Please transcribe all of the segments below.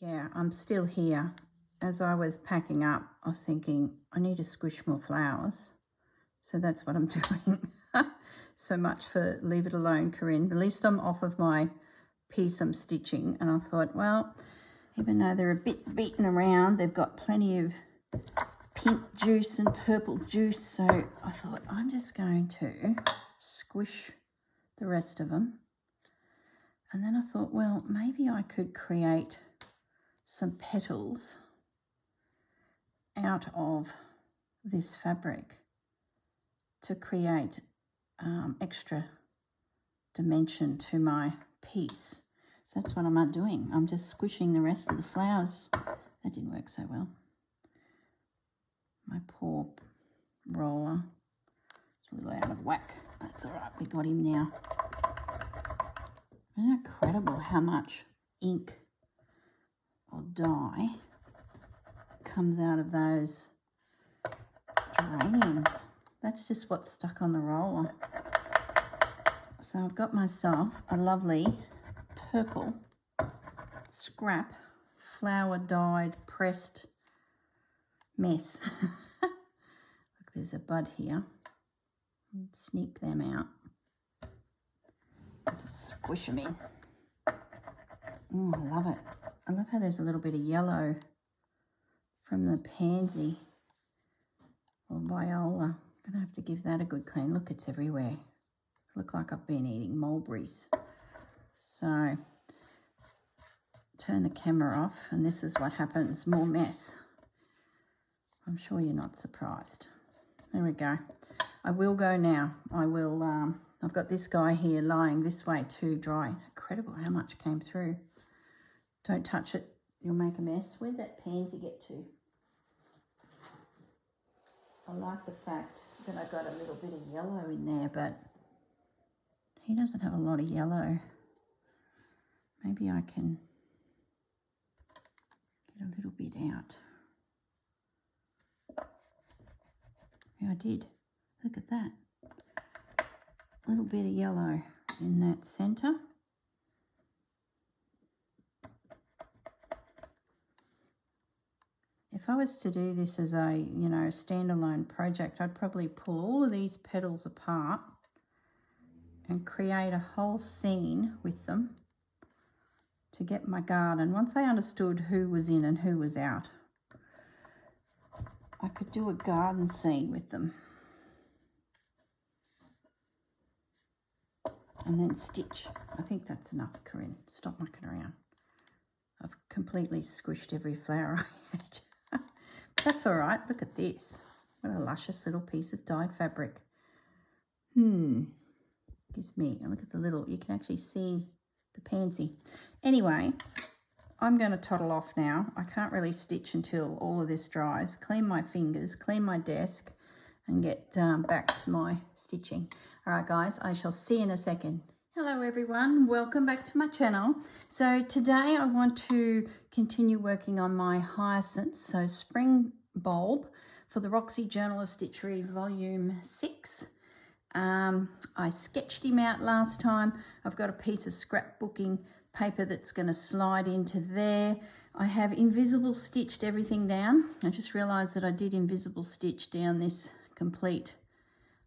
Yeah, I'm still here. As I was packing up, I was thinking, I need to squish more flowers. So that's what I'm doing. So much for leave it alone, Corrine. At least I'm off of my piece I'm stitching. And I thought, well, even though they're a bit beaten around, they've got plenty of pink juice and purple juice. So I thought, I'm just going to squish the rest of them. And then I thought, well, maybe I could create some petals out of this fabric to create extra dimension to my piece. So that's what I'm doing. I'm just squishing the rest of the flowers. That didn't work so well. My poor roller. It's a little out of whack. That's all right. We got him now. Isn't it incredible how much ink or dye comes out of those geraniums? That's just what's stuck on the roller. So I've got myself a lovely purple scrap flower dyed pressed mess. Look, there's a bud here. Sneak them out. Just squish them in. Oh, I love it. I love how there's a little bit of yellow from the pansy or viola. I'm going to have to give that a good clean. Look, it's everywhere. Look like I've been eating mulberries. So turn the camera off and this is what happens. More mess. I'm sure you're not surprised. There we go. I will go now. I will, I've got this guy here lying this way to dry. Incredible how much came through. Don't touch it. You'll make a mess. Where'd that pansy get to? I like the fact that I got a little bit of yellow in there, but he doesn't have a lot of yellow. Maybe I can get a little bit out. Yeah, I did. Look at that. A little bit of yellow in that centre. If I was to do this as a, you know, standalone project, I'd probably pull all of these petals apart and create a whole scene with them to get my garden. Once I understood who was in and who was out, I could do a garden scene with them. And then stitch. I think that's enough, Corrine. Stop mucking around. I've completely squished every flower I had. That's all right. Look at this. What a luscious little piece of dyed fabric. Gives me, look at the little, you can actually see the pansy. Anyway, I'm going to toddle off now. I can't really stitch until all of this dries. Clean my fingers, clean my desk, and get back to my stitching. All right, guys, I shall see you in a second. Hello, everyone. Welcome back to my channel. So today I want to continue working on my hyacinths, so spring bulb for the Roxy Journal of Stitchery Volume 6. I sketched him out last time. I've got a piece of scrapbooking paper that's going to slide into there. I have invisible stitched everything down. I just realised that I did invisible stitch down this complete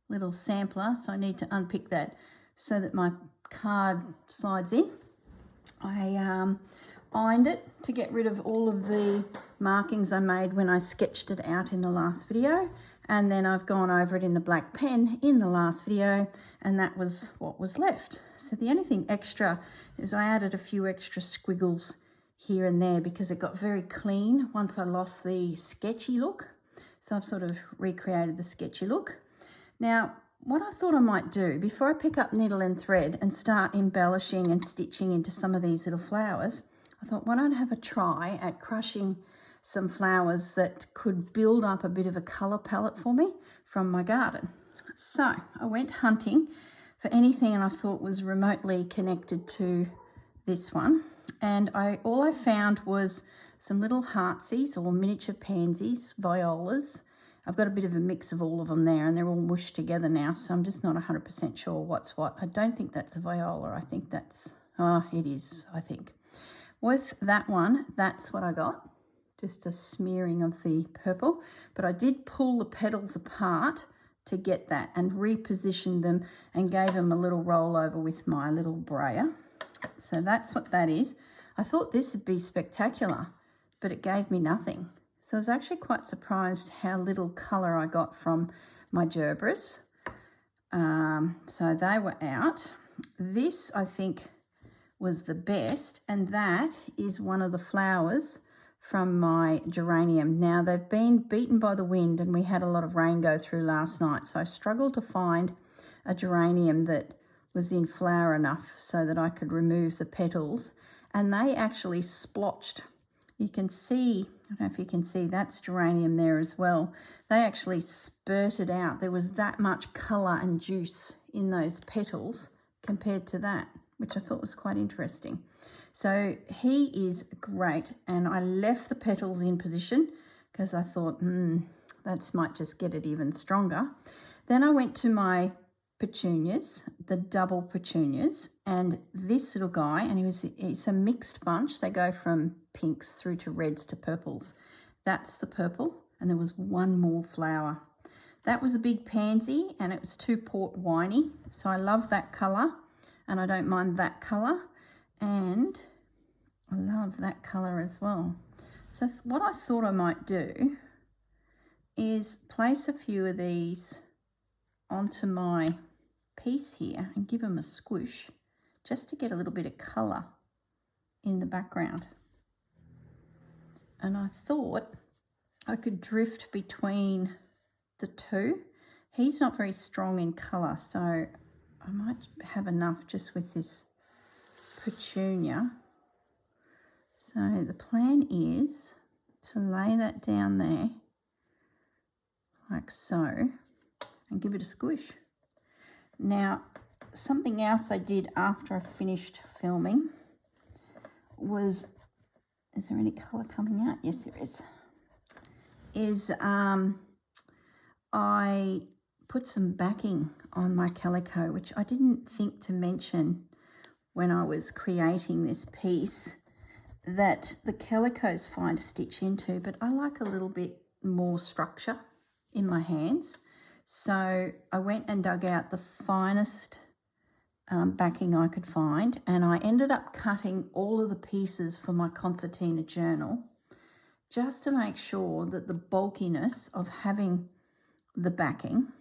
little sampler, so I need to unpick that so that my card slides in. I ironed it to get rid of all of the markings I made when I sketched it out in the last video, and then I've gone over it in the black pen in the last video, and that was what was left. So the only thing extra is I added a few extra squiggles here and there because it got very clean once I lost the sketchy look. So I've sort of recreated the sketchy look. Now, what I thought I might do before I pick up needle and thread and start embellishing and stitching into some of these little flowers, I thought, why don't I have a try at crushing some flowers that could build up a bit of a colour palette for me from my garden. So I went hunting for anything and I thought was remotely connected to this one. And all I found was some little heartsies or miniature pansies, violas. I've got a bit of a mix of all of them there and they're all mushed together now, so I'm just not 100% sure what's what. I don't think that's a viola. I think that's, it is, I think. with that one, that's what I got. Just a smearing of the purple. But I did pull the petals apart to get that and reposition them and gave them a little rollover with my little brayer. So that's what that is. I thought this would be spectacular, but it gave me nothing. So I was actually quite surprised how little colour I got from my gerberas. So they were out. This, I think, was the best, and that is one of the flowers from my geranium. Now, they've been beaten by the wind, and we had a lot of rain go through last night, so I struggled to find a geranium that was in flower enough so that I could remove the petals, and they actually splotched. You can see, I don't know if you can see, that's geranium there as well. They actually spurted out. There was that much colour and juice in those petals compared to that, which I thought was quite interesting. So he is great, and I left the petals in position because I thought, that might just get it even stronger. Then I went to my petunias, the double petunias, and this little guy, and it's a mixed bunch. They go from pinks through to reds to purples. That's the purple, and there was one more flower. That was a big pansy, and it was too port winey, so I love that colour, and I don't mind that colour, and I love that colour as well. So what I thought I might do is place a few of these onto my piece here and give them a squish just to get a little bit of colour in the background. And I thought I could drift between the two. He's not very strong in colour, so I might have enough just with this petunia. So the plan is to lay that down there like so and give it a squish. Now, something else I did after I finished filming was, is there any colour coming out? Yes, there is. I put some backing on my calico, which I didn't think to mention when I was creating this piece, that the calico's fine to stitch into, but I like a little bit more structure in my hands. So I went and dug out the finest backing I could find, and I ended up cutting all of the pieces for my concertina journal just to make sure that the bulkiness of having the backing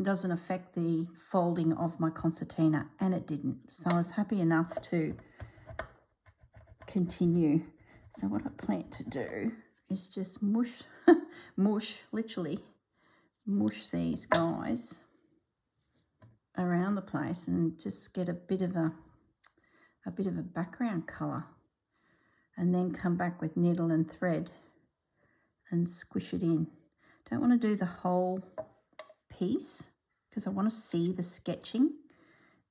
doesn't affect the folding of my concertina, and it didn't. So I was happy enough to continue. So what I plan to do is just literally mush these guys around the place and just get a bit of a background colour, and then come back with needle and thread and squish it in. Don't want to do the whole piece because I want to see the sketching.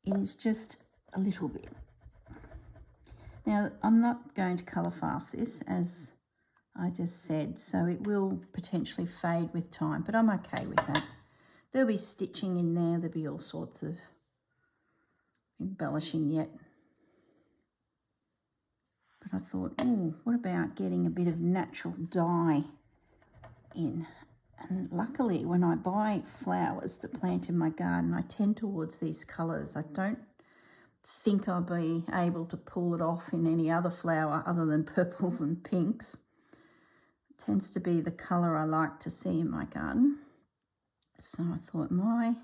It is just a little bit. Now, I'm not going to colour fast this, as I just said, so it will potentially fade with time, but I'm okay with that. There'll be stitching in there. There'll be all sorts of embellishing yet. But I thought, oh, what about getting a bit of natural dye in? And luckily, when I buy flowers to plant in my garden, I tend towards these colours. I don't think I'll be able to pull it off in any other flower other than purples and pinks. It tends to be the colour I like to see in my garden. So I thought my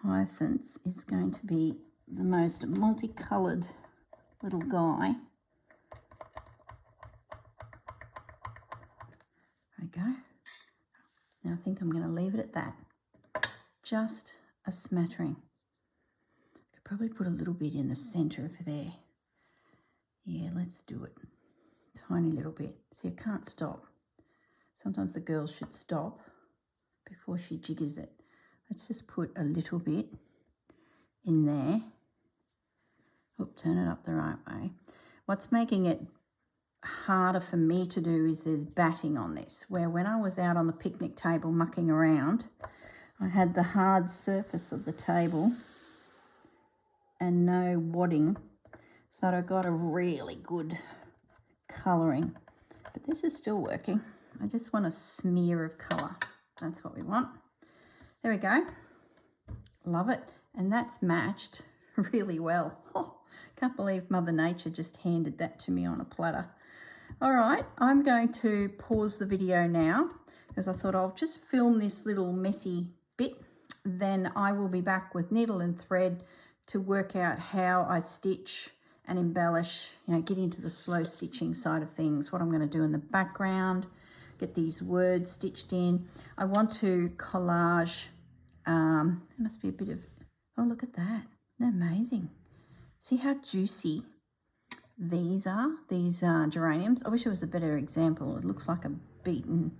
hyacinths is going to be the most multicoloured little guy. There we go. Now I think I'm going to leave it at that. Just a smattering. Could probably put a little bit in the centre of there. Yeah, let's do it. Tiny little bit. See, I can't stop. Sometimes the girls should stop before she jiggers it. Let's just put a little bit in there. Oop, turn it up the right way. What's making it harder for me to do is there's batting on this, where when I was out on the picnic table mucking around, I had the hard surface of the table and no wadding, so I got a really good colouring. But this is still working. I just want a smear of colour. That's what we want. There we go. Love it. And that's matched really well. Oh, can't believe Mother Nature just handed that to me on a platter. All right, I'm going to pause the video now because I thought I'll just film this little messy bit. Then I will be back with needle and thread to work out how I stitch and embellish, you know, get into the slow stitching side of things, what I'm going to do in the background, get these words stitched in. I want to collage, there must be a bit of, oh, look at that. Isn't that amazing? See how juicy these geraniums. I wish it was a better example. It looks like a beaten,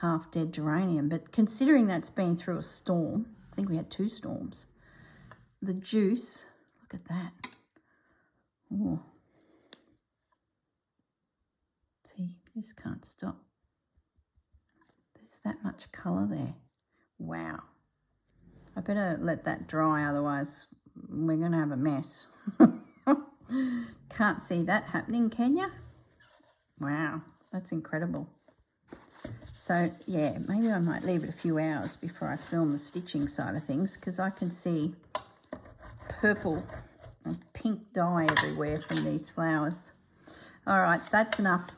half-dead geranium, but considering that's been through a storm, I think we had 2 storms, the juice, look at that. Oh, see, just can't stop. There's that much colour there. Wow. I better let that dry, otherwise we're going to have a mess. Can't see that happening, can you? Wow, that's incredible. So, yeah, maybe I might leave it a few hours before I film the stitching side of things because I can see purple and pink dye everywhere from these flowers. All right, that's enough.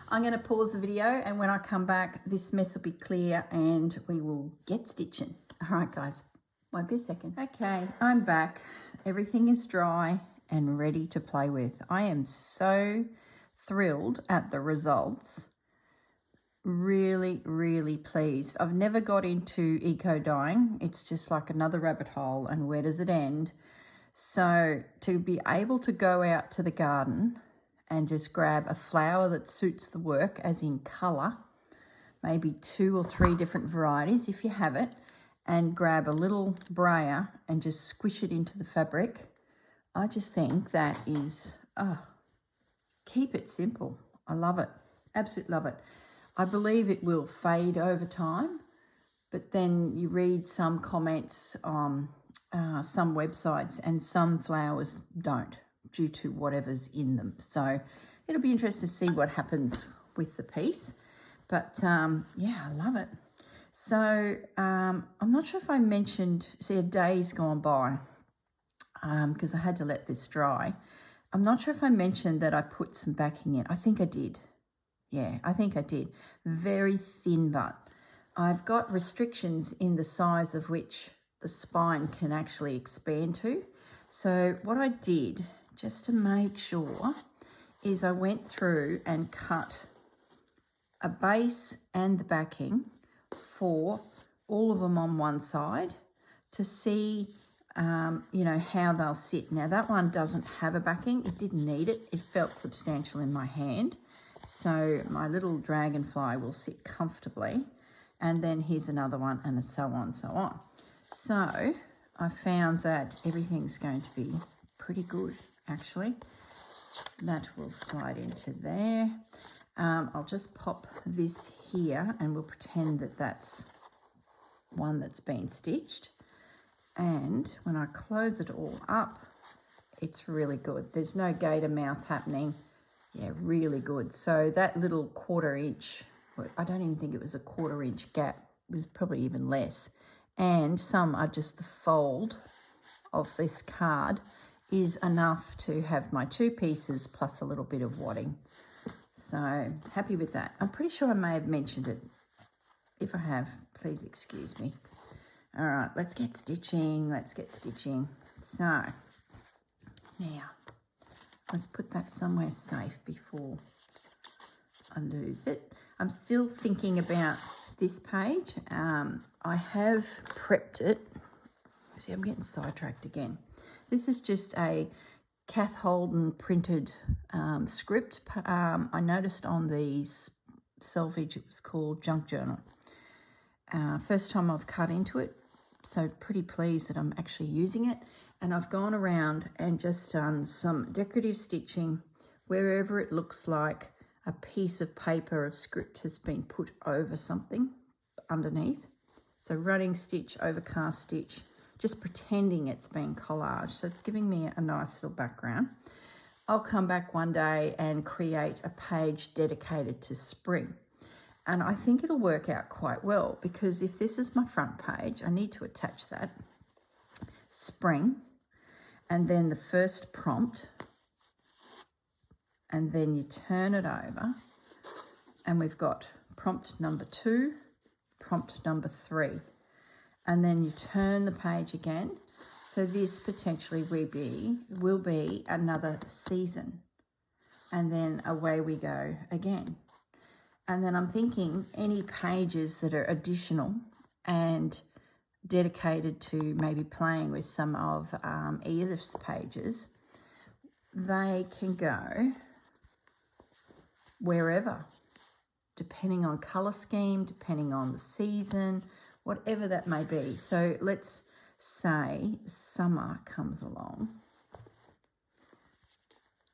I'm going to pause the video, and when I come back, this mess will be clear and we will get stitching. All right, guys, won't be a second. Okay, I'm back. Everything is dry and ready to play with. I am so thrilled at the results. Really, really pleased. I've never got into eco dyeing. It's just like another rabbit hole, and where does it end? So to be able to go out to the garden and just grab a flower that suits the work, as in colour, maybe 2 or 3 different varieties if you have it, and grab a little brayer and just squish it into the fabric, I just think that is, keep it simple. I love it. Absolutely love it. I believe it will fade over time, but then you read some comments on some websites and some flowers don't due to whatever's in them. So it'll be interesting to see what happens with the piece. But yeah, I love it. So I'm not sure if I mentioned, see, a day's gone by because I had to let this dry. I'm not sure if I mentioned that I put some backing in. I think I did. Yeah, I think I did. Very thin butt. I've got restrictions in the size of which the spine can actually expand to. So what I did, just to make sure, is I went through and cut a base and the backing for all of them on one side to see you know, how they'll sit. Now that one doesn't have a backing. It didn't need it. It felt substantial in my hand. So my little dragonfly will sit comfortably. And then here's another one, and so on, so on. So I found that everything's going to be pretty good, actually. That will slide into there. I'll just pop this here and we'll pretend that that's one that's been stitched. And when I close it all up, it's really good. There's no gator mouth happening. Yeah, really good. So that little 1/4 inch, I don't even think it was a 1/4 inch gap. It was probably even less. And some are just the fold of this card is enough to have my 2 pieces plus a little bit of wadding. So happy with that. I'm pretty sure I may have mentioned it. If I have, please excuse me. All right, let's get stitching. Let's get stitching. So now let's put that somewhere safe before I lose it. I'm still thinking about this page. I have prepped it. See, I'm getting sidetracked again. This is just a Kath Holden printed script. I noticed on the selvage it was called Junk Journal. First time I've cut into it, so pretty pleased that I'm actually using it. And I've gone around and just done some decorative stitching wherever it looks like a piece of paper of script has been put over something underneath. So running stitch, overcast stitch, just pretending it's been collaged. So it's giving me a nice little background. I'll come back one day and create a page dedicated to spring. And I think it'll work out quite well, because if this is my front page, I need to attach that spring, and then the first prompt, and then you turn it over and we've got prompt number 2, prompt number 3, and then you turn the page again. So this potentially will be another season, and then away we go again. And then I'm thinking any pages that are additional and dedicated to maybe playing with some of Edith's pages, they can go wherever, depending on colour scheme, depending on the season, whatever that may be. So let's say summer comes along.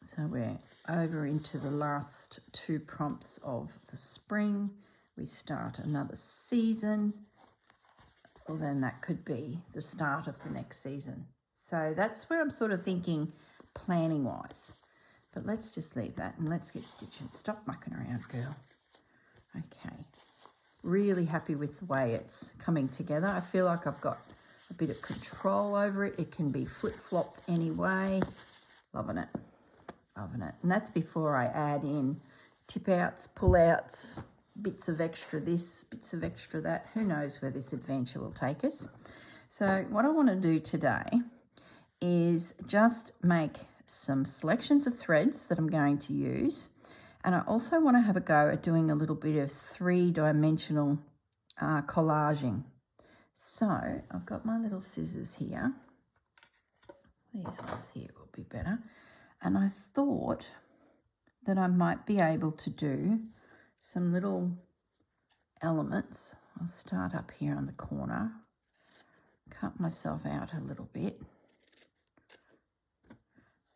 So we're over into the last 2 prompts of the spring. We start another season. Well, then that could be the start of the next season. So that's where I'm sort of thinking planning wise. But let's just leave that and let's get stitching. Stop mucking around, girl. Okay. Really happy with the way it's coming together. I feel like I've got a bit of control over it. It can be flip-flopped anyway. Loving it. Loving it. And that's before I add in tip outs, pull outs, bits of extra this, bits of extra that. Who knows where this adventure will take us. So what I want to do today is just make some selections of threads that I'm going to use. And I also want to have a go at doing a little bit of 3-dimensional collaging. So I've got my little scissors here. These ones here will be better. And I thought that I might be able to do some little elements. I'll start up here on the corner, cut myself out a little bit,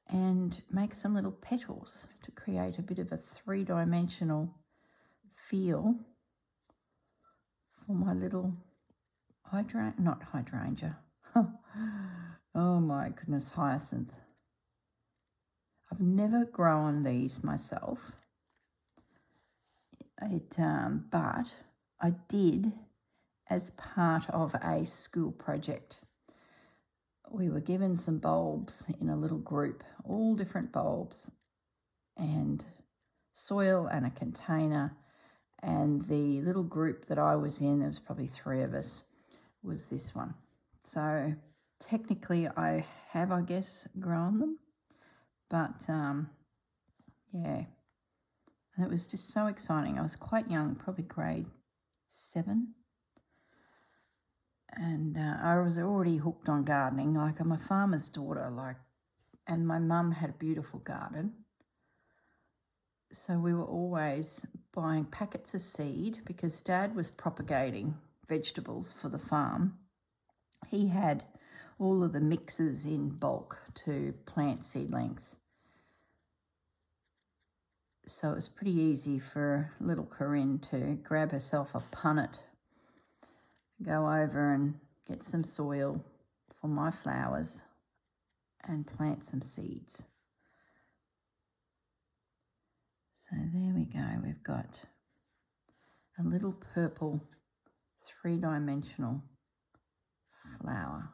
and make some little petals to create a bit of a 3-dimensional feel for my little hydrangea. Oh my goodness, hyacinth. I've never grown these myself, but I did as part of a school project. We were given some bulbs in a little group, all different bulbs, and soil and a container. And the little group that I was in, there was probably 3 of us, was this one. So technically I have, I guess, grown them. But, yeah, and it was just so exciting. I was quite young, probably grade 7. And I was already hooked on gardening. Like, I'm a farmer's daughter, and my mum had a beautiful garden. So we were always buying packets of seed because Dad was propagating vegetables for the farm. He had all of the mixes in bulk to plant seedlings. So it was pretty easy for little Corrine to grab herself a punnet, go over and get some soil for my flowers and plant some seeds. So there we go. We've got a little purple 3-dimensional flower.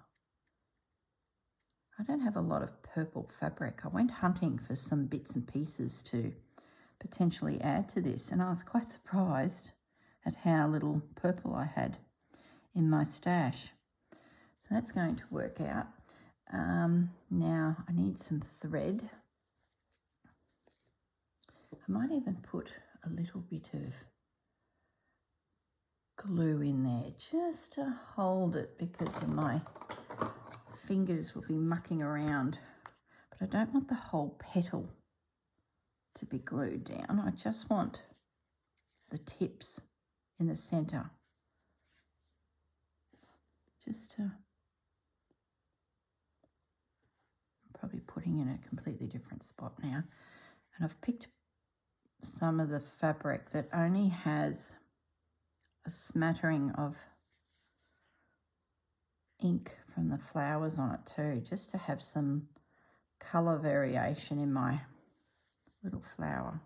I don't have a lot of purple fabric. I went hunting for some bits and pieces to potentially add to this, and I was quite surprised at how little purple I had in my stash. So that's going to work out. Now I need some thread. I might even put a little bit of glue in there just to hold it, because of my fingers will be mucking around. But I don't want the whole petal to be glued down. I just want the tips in the centre. I'm probably putting in a completely different spot now. And I've picked some of the fabric that only has a smattering of ink from the flowers on it too, just to have some colour variation in my little flower.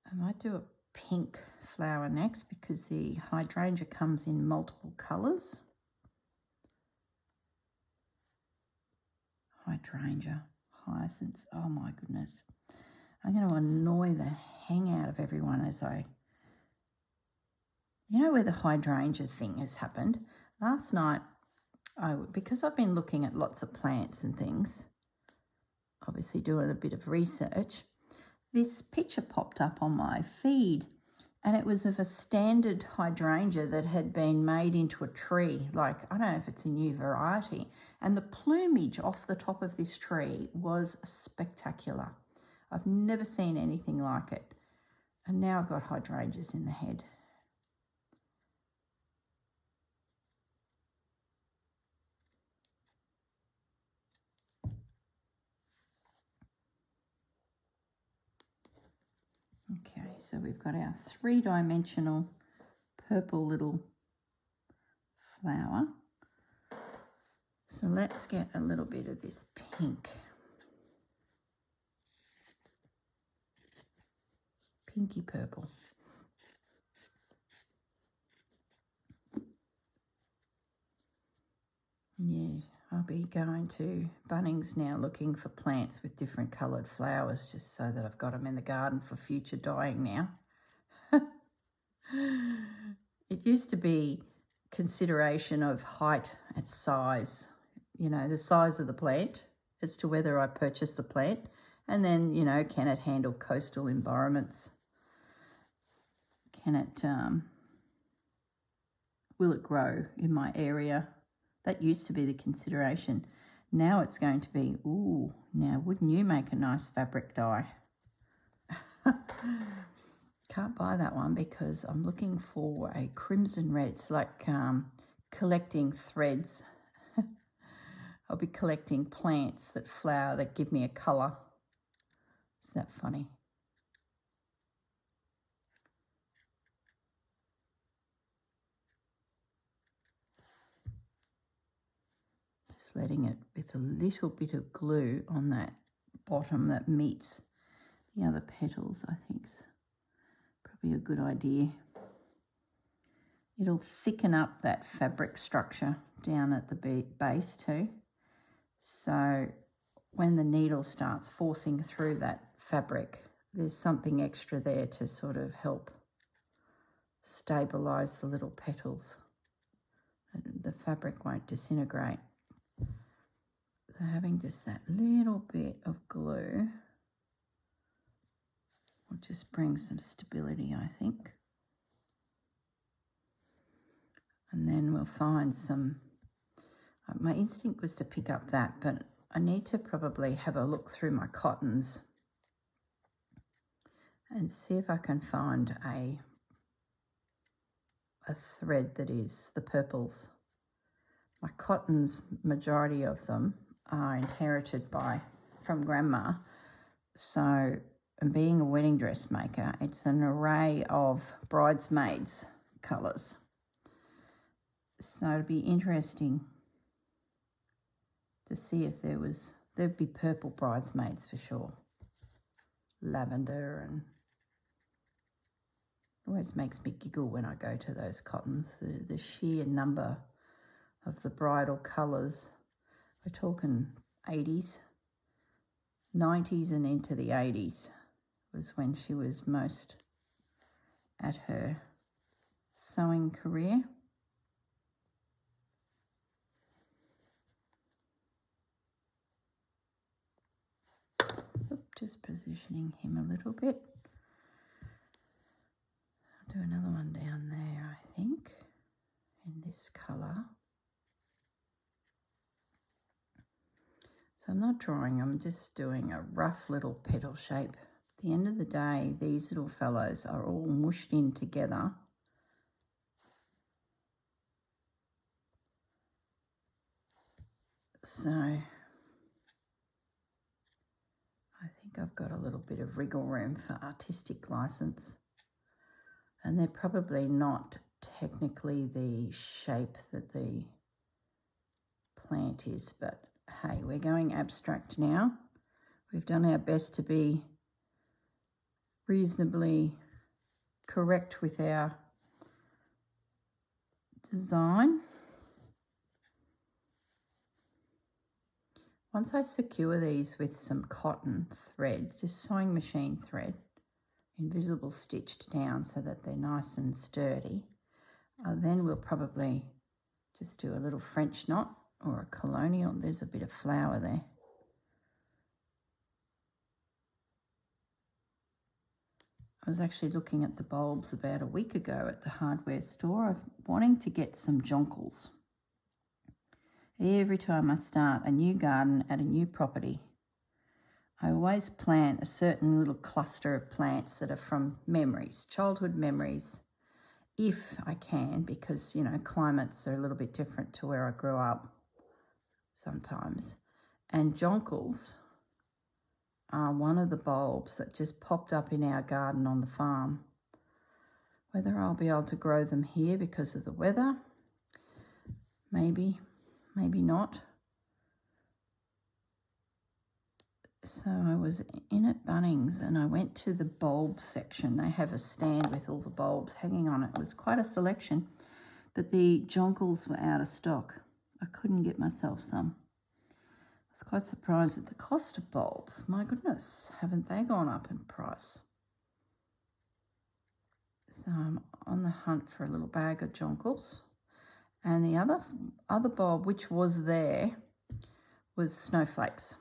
I might do a pink flower next because the hydrangea comes in multiple colours. Hydrangea, hyacinths, oh my goodness. I'm going to annoy the hang out of everyone as you know where the hydrangea thing has happened? Last night, because I've been looking at lots of plants and things, obviously doing a bit of research, this picture popped up on my feed and it was of a standard hydrangea that had been made into a tree. Like, I don't know if it's a new variety. And the plumage off the top of this tree was spectacular. I've never seen anything like it. And now I've got hydrangeas in the head. Okay, so we've got our three-dimensional purple little flower. So let's get a little bit of this pink. Pinky purple. Yeah, I'll be going to Bunnings now looking for plants with different coloured flowers just so that I've got them in the garden for future dyeing now. It used to be consideration of height and size, you know, the size of the plant as to whether I purchase the plant, and then, you know, can it handle coastal environments? Can it, will it grow in my area? That used to be the consideration. Now it's going to be, ooh, now wouldn't you make a nice fabric dye? Can't buy that one because I'm looking for a crimson red. It's like collecting threads. I'll be collecting plants that flower that give me a colour. Is that funny? Just letting it with a little bit of glue on that bottom that meets the other petals, I think's probably a good idea. It'll thicken up that fabric structure down at the base too. So when the needle starts forcing through that fabric, there's something extra there to sort of help stabilise the little petals. The fabric won't disintegrate. So having just that little bit of glue will just bring some stability, I think. And then we'll find some, my instinct was to pick up that, but I need to probably have a look through my cottons and see if I can find a thread that is the purples. My cottons, majority of them, are inherited from Grandma. So, and being a wedding dress maker, it's an array of bridesmaids colours. So it'd be interesting to see if there'd be purple bridesmaids for sure. Lavender, and it always makes me giggle when I go to those cottons, the sheer number of the bridal colours. We're talking 80s, 90s and into the 80s was when she was most at her sewing career. Just positioning him a little bit. I'll do another one down there, I think, in this colour. So I'm not drawing, I'm just doing a rough little petal shape. At the end of the day, these little fellows are all mushed in together. So I think I've got a little bit of wriggle room for artistic license. And they're probably not technically the shape that the plant is, but hey, we're going abstract now. We've done our best to be reasonably correct with our design. Once I secure these with some cotton thread, just sewing machine thread, invisible stitched down so that they're nice and sturdy, then we'll probably just do a little French knot or a colonial. There's a bit of flower there. I was actually looking at the bulbs about a week ago at the hardware store. I'm wanting to get some jonquils. Every time I start a new garden at a new property, I always plant a certain little cluster of plants that are from memories, childhood memories, if I can, because, you know, climates are a little bit different to where I grew up sometimes. And jonquils are one of the bulbs that just popped up in our garden on the farm. Whether I'll be able to grow them here because of the weather, maybe not. So I was in at Bunnings and I went to the bulb section. They have a stand with all the bulbs hanging on it. It was quite a selection, but the jonquils were out of stock. I couldn't get myself some. I was quite surprised at the cost of bulbs. My goodness, haven't they gone up in price? So I'm on the hunt for a little bag of jonquils. And the other bulb which was there was snowflakes,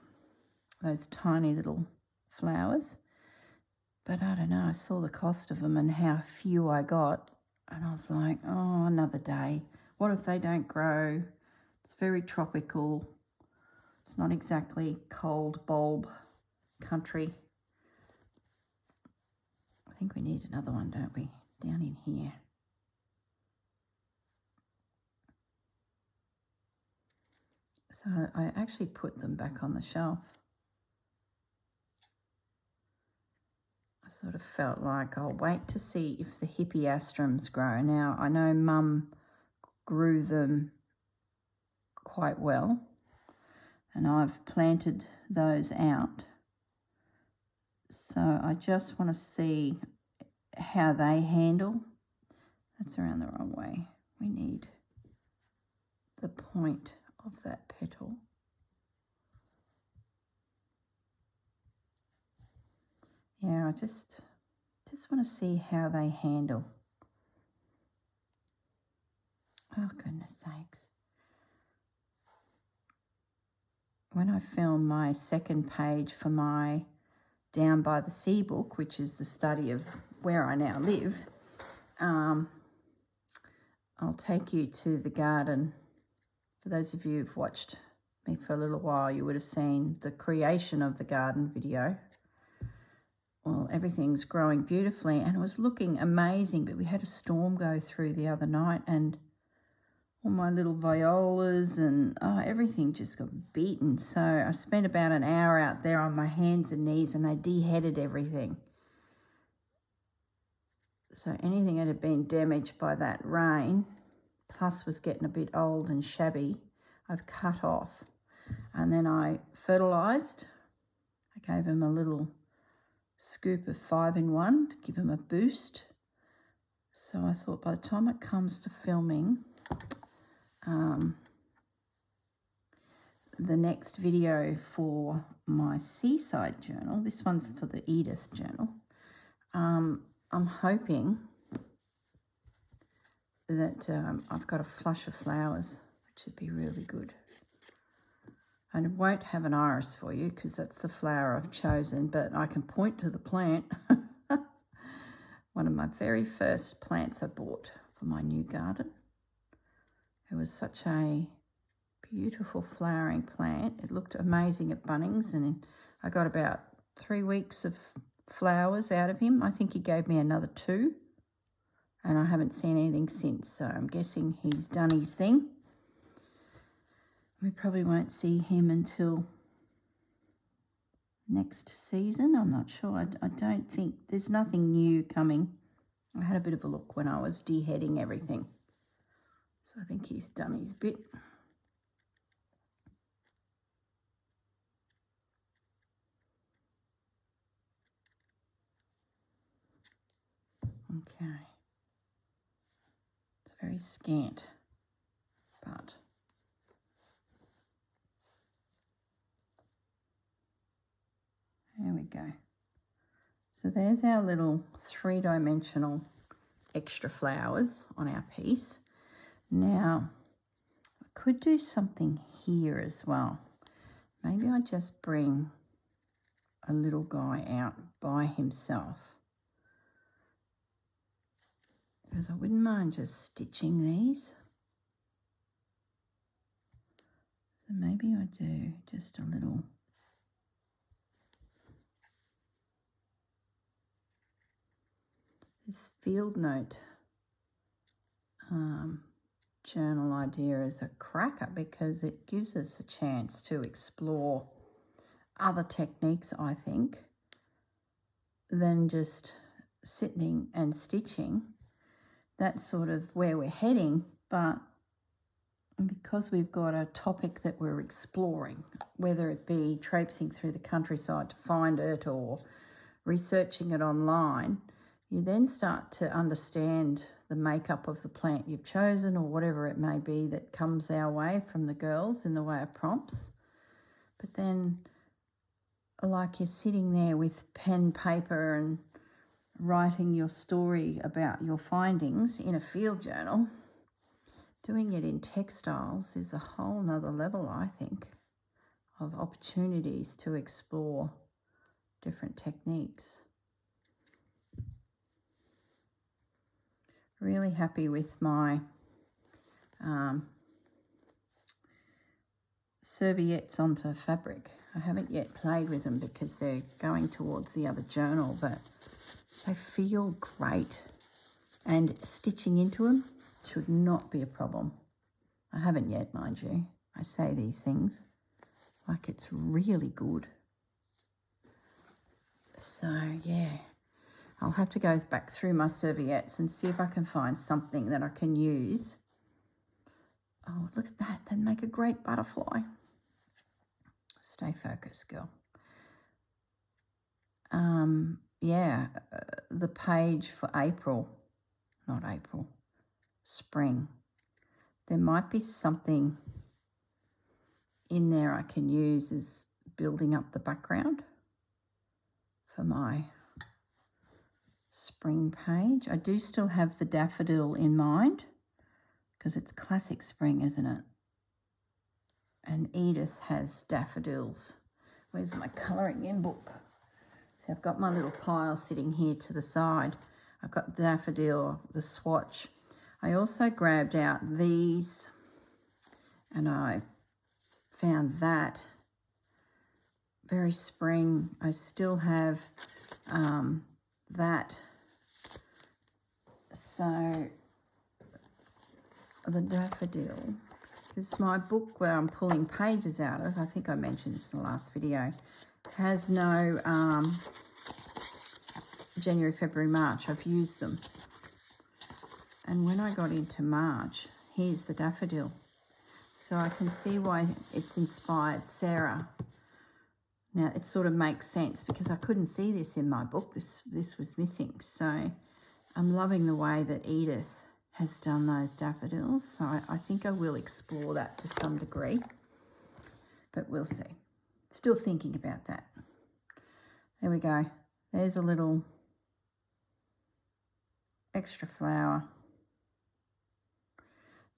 those tiny little flowers. But I don't know, I saw the cost of them and how few I got, and I was like, oh, another day. What if they don't grow? It's very tropical. It's not exactly cold bulb country. I think we need another one, don't we? Down in here. So I actually put them back on the shelf. I sort of felt like I'll wait to see if the hippeastrums grow. Now, I know Mum grew them quite well, and I've planted those out. So I just want to see how they handle. That's around the wrong way. We need the point of that petal. Yeah, I just want to see how they handle. Oh, goodness sakes. When I film my second page for my Down by the Sea book, which is the study of where I now live, I'll take you to the garden. For those of you who've watched me for a little while, you would have seen the creation of the garden video. Well, everything's growing beautifully and it was looking amazing, but we had a storm go through the other night and all my little violas and everything just got beaten. So I spent about an hour out there on my hands and knees and they deheaded everything. So anything that had been damaged by that rain, plus was getting a bit old and shabby, I've cut off. And then I fertilised. I gave them a little scoop of 5-in-1 to give them a boost. So I thought by the time it comes to filming the next video for my seaside journal, this one's for the Edith journal, I'm hoping that I've got a flush of flowers, which would be really good. And I won't have an iris for you because that's the flower I've chosen, but I can point to the plant. One of my very first plants I bought for my new garden. It was such a beautiful flowering plant. It looked amazing at Bunnings, and I got about 3 weeks of flowers out of him. I think he gave me another 2, and I haven't seen anything since, so I'm guessing he's done his thing. We probably won't see him until next season. I'm not sure. I don't think, there's nothing new coming. I had a bit of a look when I was deheading everything. So I think he's done his bit. Okay. It's very scant, but there we go. So there's our little three-dimensional extra flowers on our piece. Now, I could do something here as well. Maybe I just bring a little guy out by himself, because I wouldn't mind just stitching these. So maybe I do just a little. This field note journal idea is a cracker because it gives us a chance to explore other techniques, I think, than just sitting and stitching. That's sort of where we're heading, but because we've got a topic that we're exploring, whether it be traipsing through the countryside to find it or researching it online, you then start to understand the makeup of the plant you've chosen, or whatever it may be that comes our way from the girls in the way of prompts. But then, like, you're sitting there with pen, paper and writing your story about your findings in a field journal. Doing it in textiles is a whole nother level, I think, of opportunities to explore different techniques. Really happy with my serviettes onto fabric. I haven't yet played with them because they're going towards the other journal, but they feel great, and stitching into them should not be a problem. I haven't yet, mind you. I say these things like it's really good. So yeah, I'll have to go back through my serviettes and see if I can find something that I can use. Oh, look at that. That'd make a great butterfly. Stay focused, girl. Yeah, the page for spring. There might be something in there I can use as building up the background for my spring page. I do still have the daffodil in mind because it's classic spring, isn't it? And Edith has daffodils. Where's my colouring in book? So I've got my little pile sitting here to the side. I've got daffodil, the swatch. I also grabbed out these and I found that very spring. I still have that. So the daffodil is my book where I'm pulling pages out of. I think I mentioned this in the last video. Has no January, February, March. I've used them. And when I got into March, here's the daffodil. So I can see why it's inspired Sarah. Now, it sort of makes sense because I couldn't see this in my book. This was missing. So I'm loving the way that Edith has done those daffodils. So I think I will explore that to some degree. But we'll see. Still thinking about that. There we go. There's a little extra flower.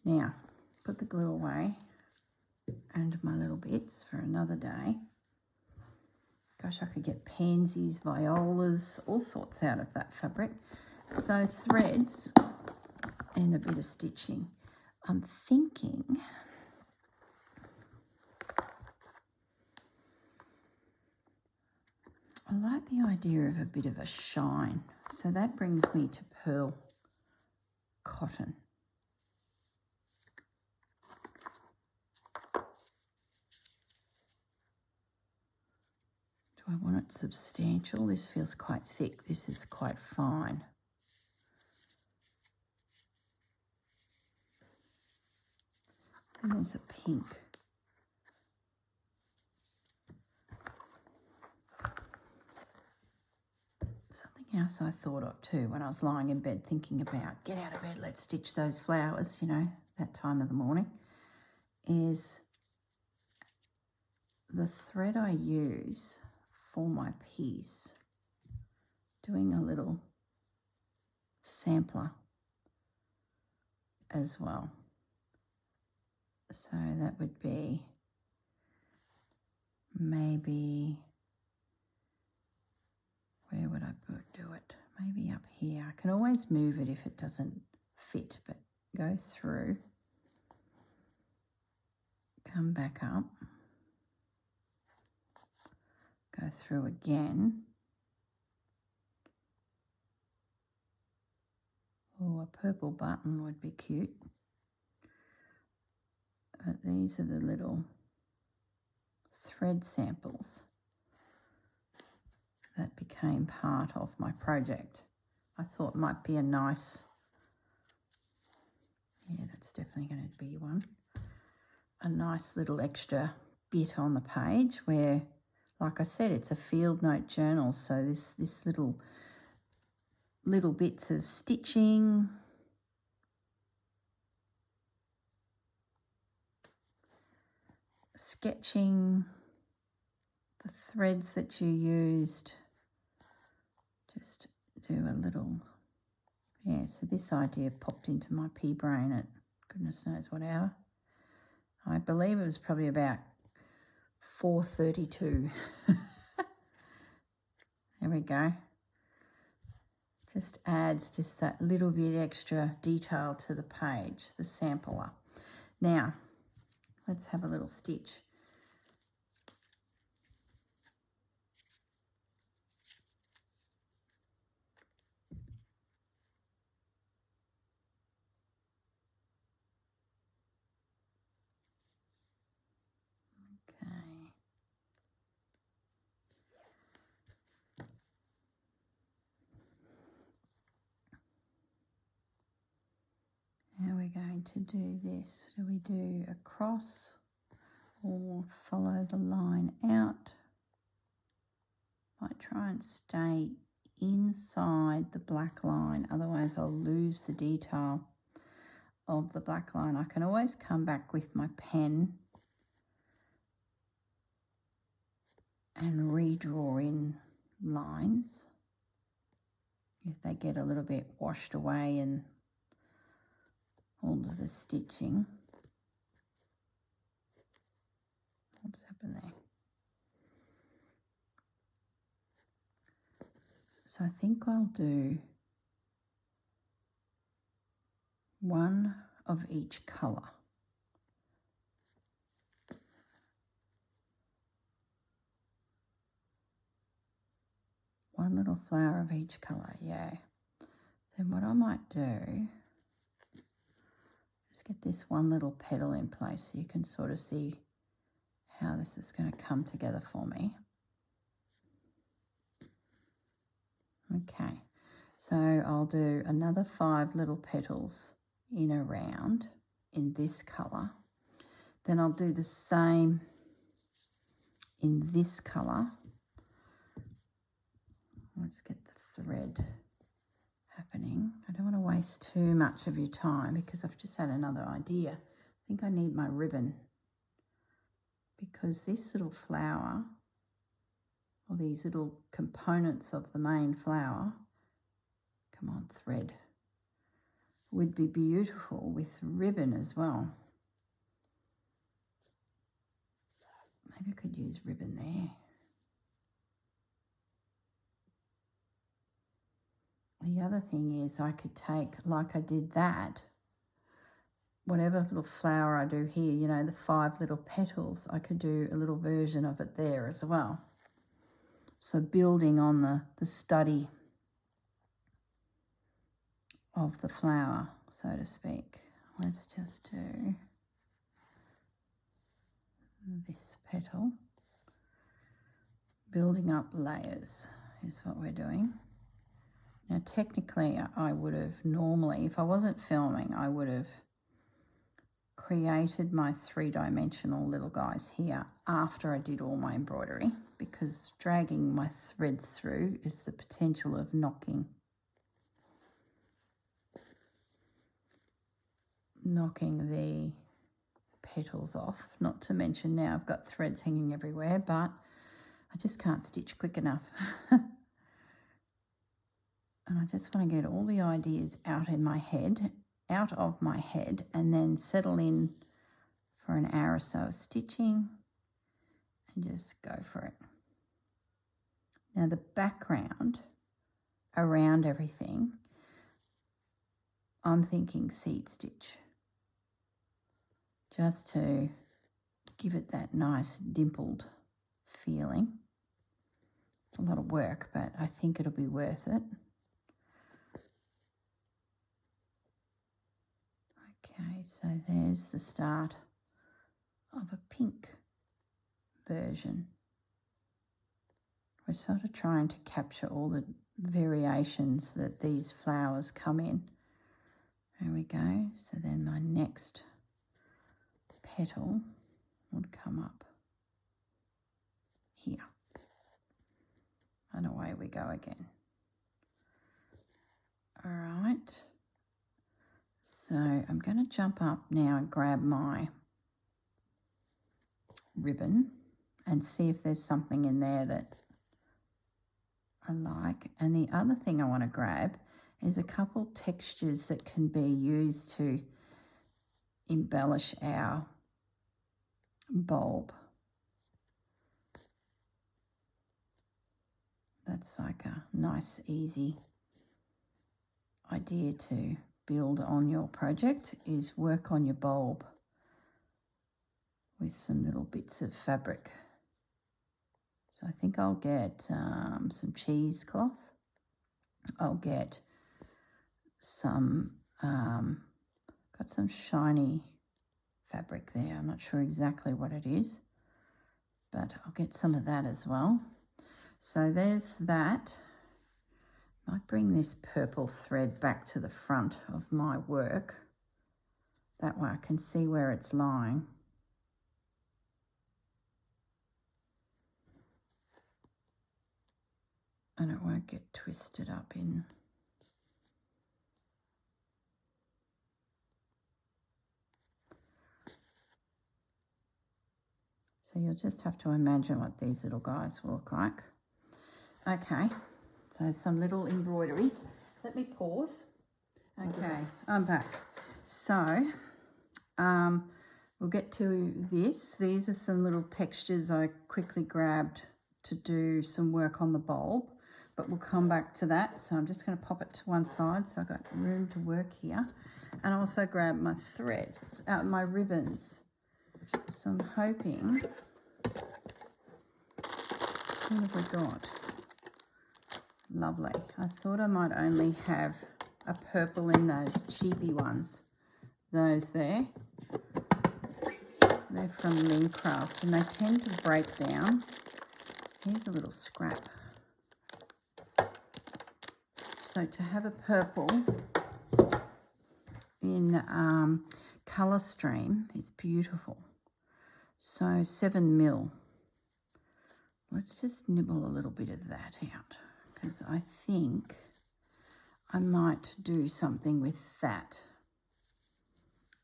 Now, put the glue away and my little bits for another day. Gosh, I could get pansies, violas, all sorts out of that fabric. So threads and a bit of stitching. I'm thinking I like the idea of a bit of a shine. So that brings me to pearl cotton. Do I want it substantial? This feels quite thick. This is quite fine. And there's a pink. Something Something else I thought of too when I was lying in bed thinking about, get out of bed, let's stitch those flowers, you know, that time of the morning, is the thread I use for my piece, doing a little sampler as well. So that would be maybe, where would I do it? Maybe up here. I can always move it if it doesn't fit, but go through, come back up, go through again. Oh, a purple button would be cute. But these are the little thread samples that became part of my project. I thought might be a nice, yeah, that's definitely going to be one, a nice little extra bit on the page where, like I said, it's a field note journal, so this little bits of stitching, sketching, the threads that you used, just do a little, yeah, so this idea popped into my pea brain at goodness knows what hour. I believe it was probably about 4:32. There we go. Just adds just that little bit extra detail to the page, the sampler. Now, let's have a little stitch. Okay. How are we going to do this? Do we do a cross or follow the line out? Might try and stay inside the black line, otherwise I'll lose the detail of the black line. I can always come back with my pen and redraw in lines if they get a little bit washed away in all of the stitching. What's happened there? So I think I'll do one of each colour. One little flower of each colour, yeah. Then what I might do, just get this one little petal in place so you can sort of see how this is going to come together for me. Okay, so I'll do another 5 little petals in a round in this colour. Then I'll do the same in this colour. Let's get the thread happening. I don't want to waste too much of your time because I've just had another idea. I think I need my ribbon because this little flower, or these little components of the main flower, come on, thread, would be beautiful with ribbon as well. Maybe I could use ribbon there. The other thing is I could take, like I did that, whatever little flower I do here, you know, the 5 little petals, I could do a little version of it there as well. So building on the study of the flower, so to speak. Let's just do this petal. Building up layers is what we're doing. Now technically I would have normally, if I wasn't filming, I would have created my three-dimensional little guys here after I did all my embroidery, because dragging my threads through is the potential of knocking the petals off. Not to mention now I've got threads hanging everywhere, but I just can't stitch quick enough. And I just want to get all the ideas out of my head, and then settle in for an hour or so of stitching and just go for it. Now the background around everything, I'm thinking seed stitch, just to give it that nice dimpled feeling. It's a lot of work, but I think it'll be worth it. Okay, so there's the start of a pink version. We're sort of trying to capture all the variations that these flowers come in. There we go. So then my next petal would come up here. And away we go again. All right. So I'm going to jump up now and grab my ribbon and see if there's something in there that I like. And the other thing I want to grab is a couple textures that can be used to embellish our bulb. That's like a nice, easy idea to build on your project, is work on your bulb with some little bits of fabric. So I think I'll get some cheesecloth. I'll get some, got some shiny fabric there. I'm not sure exactly what it is, but I'll get some of that as well. So there's that. Might bring this purple thread back to the front of my work. That way I can see where it's lying. And it won't get twisted up in. So you'll just have to imagine what these little guys will look like. Okay, so some little embroideries. Let me pause. Okay, I'm back. So we'll get to this. These are some little textures I quickly grabbed to do some work on the bulb, but we'll come back to that. So I'm just going to pop it to one side so I've got room to work here. And I also grab my threads, my ribbons. So I'm hoping, what have we got? Lovely. I thought I might only have a purple in those cheapy ones. Those there. They're from Lincraft and they tend to break down. Here's a little scrap. So to have a purple in colour stream is beautiful. So 7mm. Let's just nibble a little bit of that out, because I think I might do something with that.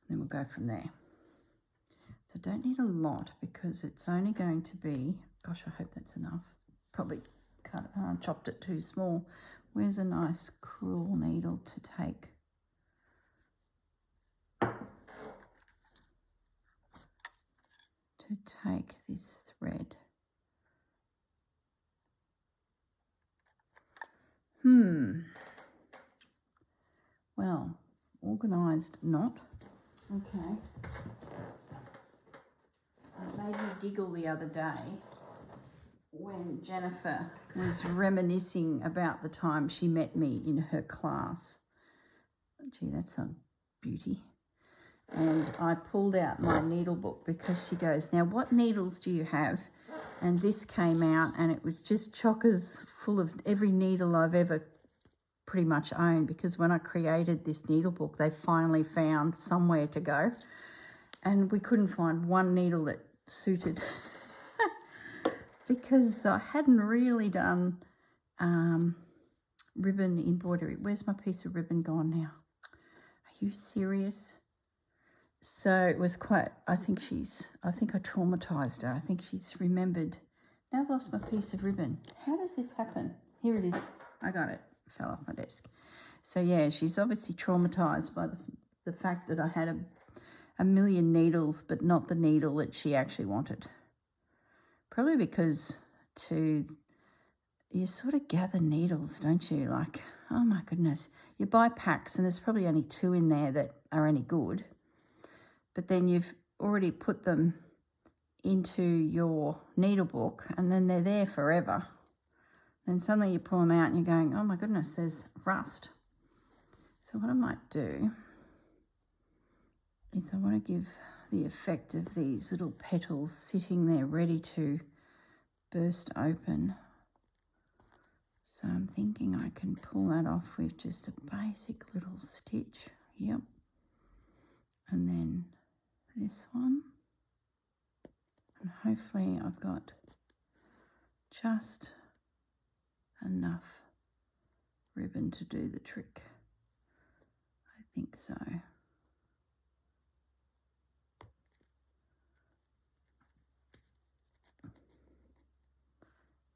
Then we'll go from there. So don't need a lot because it's only going to be, gosh, I hope that's enough. Probably chopped it too small. Where's a nice crewel needle to take? This thread. Well, organised knot. Okay. It made me giggle the other day when Jennifer was reminiscing about the time she met me in her class. Gee, that's a beauty. And I pulled out my needle book because she goes, now what needles do you have? And this came out and it was just chockers full of every needle I've ever pretty much owned, because when I created this needle book, they finally found somewhere to go. and we couldn't find one needle that suited because I hadn't really done ribbon embroidery. Where's my piece of ribbon gone now? Are you serious? So it was quite, I think I traumatized her. I think she's remembered. Now I've lost my piece of ribbon. How does this happen? Here it is. I got it. It fell off my desk. So yeah, she's obviously traumatized by the fact that I had a million needles, but not the needle that she actually wanted. Probably because you sort of gather needles, don't you? Like, oh my goodness. You buy packs and there's probably only 2 in there that are any good. But then you've already put them into your needle book and then they're there forever. Then suddenly you pull them out and you're going, oh my goodness, there's rust. So what I might do is I want to give the effect of these little petals sitting there ready to burst open. So I'm thinking I can pull that off with just a basic little stitch. Yep. And then this one. And hopefully I've got just enough ribbon to do the trick. I think so.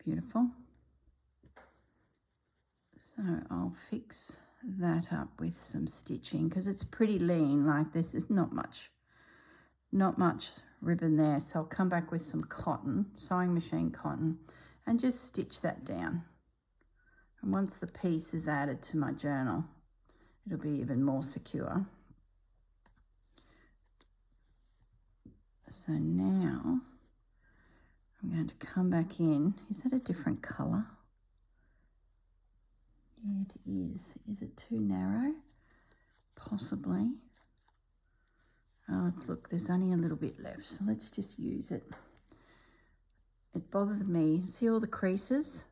Beautiful. So I'll fix that up with some stitching because it's pretty lean. Like this is not much ribbon there. So I'll come back with some cotton, sewing machine cotton, and just stitch that down. And once the piece is added to my journal, it'll be even more secure. So now I'm going to come back in. Is that a different colour? Yeah, it is. Is it too narrow? Possibly. Oh, look, there's only a little bit left, so let's just use it. It bothered me. See all the creases?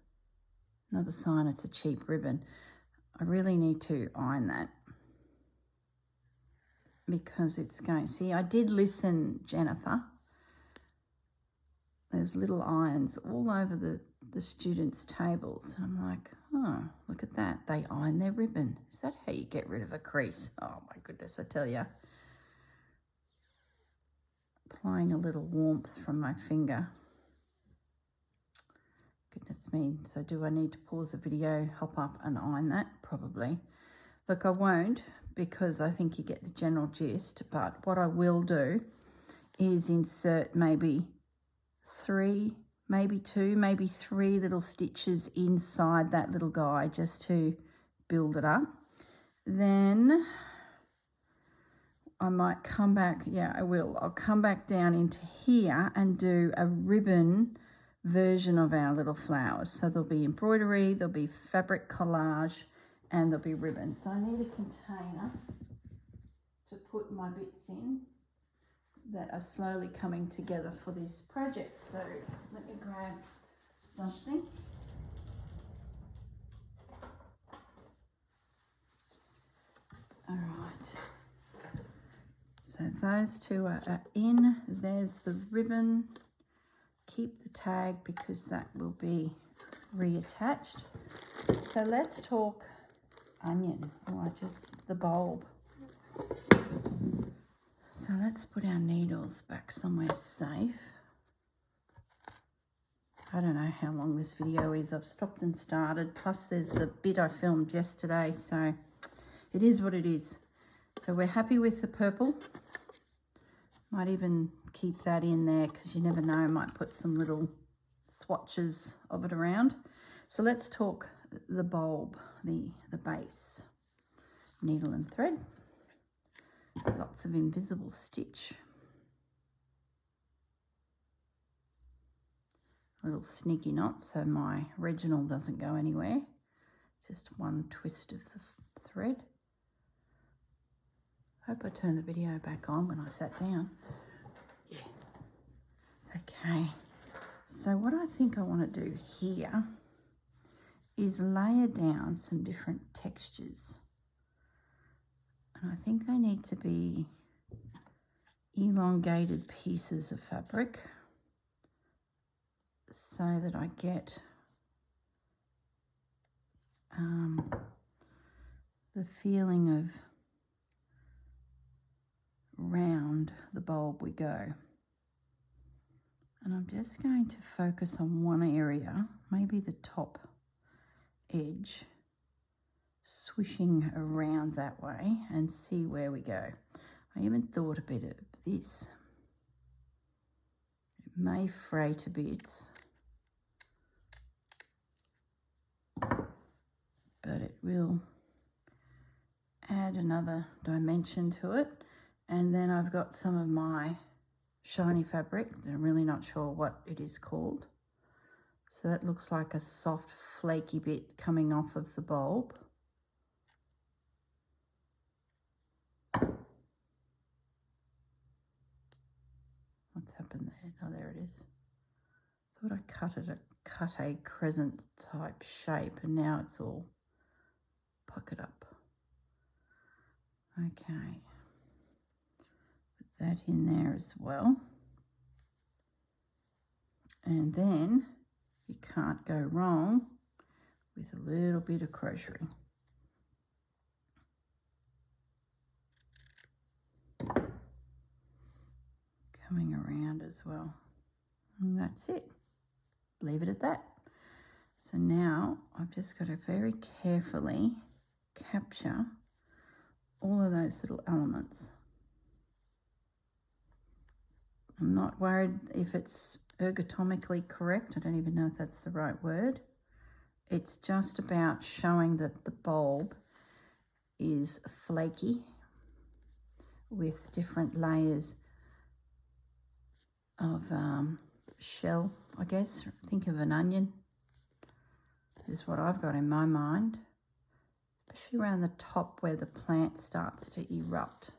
Another sign it's a cheap ribbon. I really need to iron that because it's going... See, I did listen, Jennifer. There's little irons all over the students' tables. I'm like, oh, look at that. They iron their ribbon. Is that how you get rid of a crease? Oh, my goodness, I tell you. Applying a little warmth from my finger. Goodness me. So do I need to pause the video, hop up and iron that? Probably. Look, I won't because I think you get the general gist. But what I will do is insert maybe 3, maybe 2, maybe 3 little stitches inside that little guy just to build it up. Then I might come back, yeah, I will. I'll come back down into here and do a ribbon version of our little flowers. So there'll be embroidery, there'll be fabric collage, and there'll be ribbon. So I need a container to put my bits in that are slowly coming together for this project. So let me grab something. All right. So those 2 are in. There's the ribbon. Keep the tag because that will be reattached. So let's talk onion, or just the bulb. So let's put our needles back somewhere safe. I don't know how long this video is. I've stopped and started. Plus there's the bit I filmed yesterday. So it is what it is. So we're happy with the purple. Might even keep that in there because you never know. I might put some little swatches of it around. So let's talk the bulb, the base. Needle and thread. Lots of invisible stitch. A little sneaky knot so my original doesn't go anywhere. Just one twist of the thread. Hope I turned the video back on when I sat down. Yeah. Okay. So what I think I want to do here is layer down some different textures. And I think they need to be elongated pieces of fabric so that I get the feeling of round the bulb we go. And I'm just going to focus on one area, maybe the top edge, swishing around that way and see where we go. I even thought a bit of this. It may fray to bits, but it will add another dimension to it. And then I've got some of my shiny fabric. I'm really not sure what it is called. So that looks like a soft flaky bit coming off of the bulb. What's happened there? Oh, there it is. Thought I cut a crescent type shape, and now it's all puckered up. Okay. Put that in there as well. And then you can't go wrong with a little bit of crocheting. Coming around as well. And that's it. Leave it at that. So now I've just got to very carefully capture all of those little elements. I'm not worried if it's ergonomically correct. I don't even know if that's the right word. It's just about showing that the bulb is flaky with different layers of shell, I guess. Think of an onion is what I've got in my mind, especially around the top where the plant starts to erupt.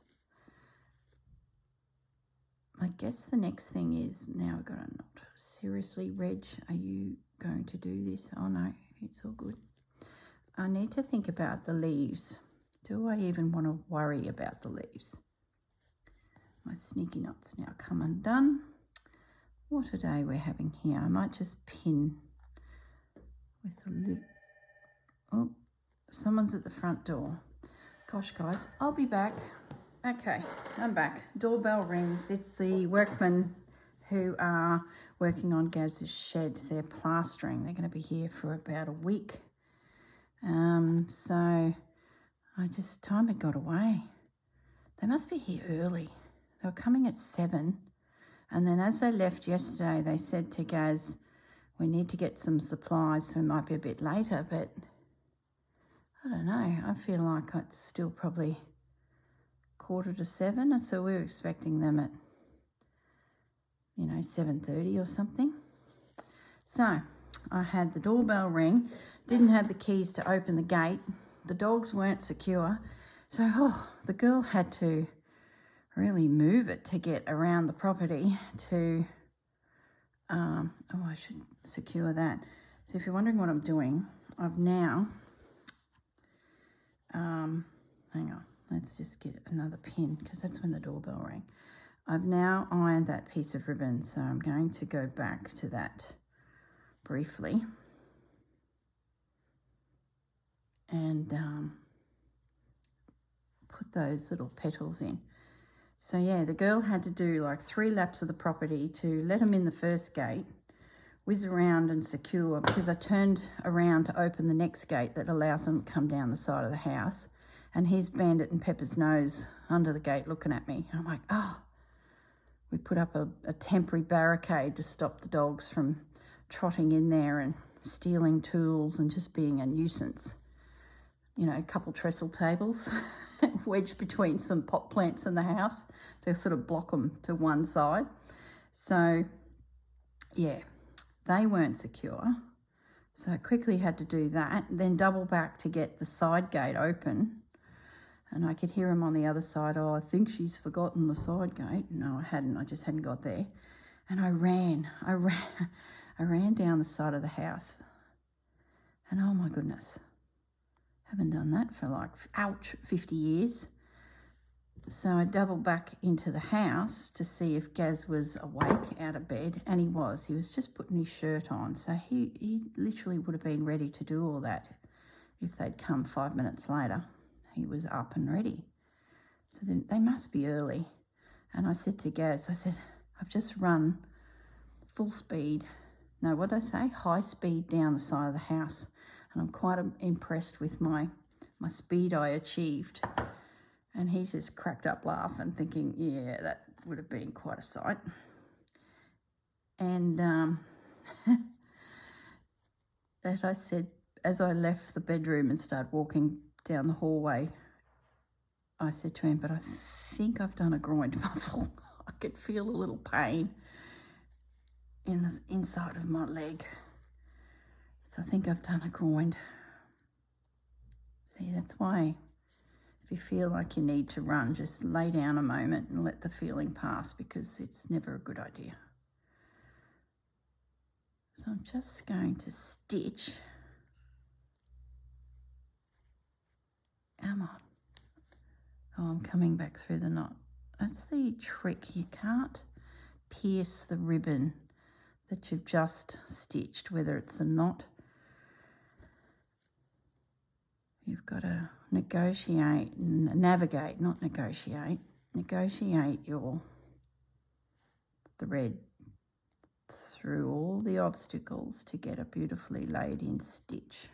I guess the next thing is, now I've got to not. Seriously, Reg, are you going to do this? Oh no, it's all good. I need to think about the leaves. Do I even want to worry about the leaves? My sneaky knots now come undone. What a day we're having here. I might just pin with the lid. Oh, someone's at the front door. Gosh, guys, I'll be back. Okay, I'm back. Doorbell rings. It's the workmen who are working on Gaz's shed. They're plastering. They're going to be here for about a week. So time had got away. They must be here early. They were coming at 7. And then as they left yesterday, they said to Gaz, we need to get some supplies, so we might be a bit later, but I don't know. I feel like it's still probably 6:45, so we were expecting them at, 7:30 or something. So I had the doorbell ring, didn't have the keys to open the gate. The dogs weren't secure, so the girl had to really move it to get around the property to, I should secure that. So if you're wondering what I'm doing, I've now, hang on, let's just get another pin because that's when the doorbell rang. I've now ironed that piece of ribbon, so I'm going to go back to that briefly and put those little petals in. So yeah, the girl had to do like 3 laps of the property to let them in the first gate, whiz around and secure, because I turned around to open the next gate that allows them to come down the side of the house. And here's Bandit and Pepper's nose under the gate looking at me. And I'm like, we put up a temporary barricade to stop the dogs from trotting in there and stealing tools and just being a nuisance. A couple trestle tables wedged between some pot plants in the house to sort of block them to one side. So, yeah, they weren't secure. So I quickly had to do that, then double back to get the side gate open. And I could hear him on the other side, I think she's forgotten the side gate. No, I hadn't. I just hadn't got there. And I ran down the side of the house. And oh my goodness, haven't done that for 50 years. So I doubled back into the house to see if Gaz was awake out of bed, and he was. He was just putting his shirt on. So he literally would have been ready to do all that if they'd come 5 minutes later. He was up and ready. So then they must be early. And I said to Gaz, I said, I've just run full speed. No, what did I say? High speed down the side of the house. And I'm quite impressed with my speed I achieved. And he just cracked up laughing, thinking, yeah, that would have been quite a sight. And that I said, as I left the bedroom and started walking down the hallway, I said to him, but I think I've done a groin muscle. I could feel a little pain in the inside of my leg. So I think I've done a groin. See, that's why if you feel like you need to run, just lay down a moment and let the feeling pass, because it's never a good idea. So I'm just going to stitch. Come on. Oh, I'm coming back through the knot. That's the trick. You can't pierce the ribbon that you've just stitched, whether it's a knot. You've got to negotiate, navigate, not negotiate. Negotiate your thread through all the obstacles to get a beautifully laid in stitch.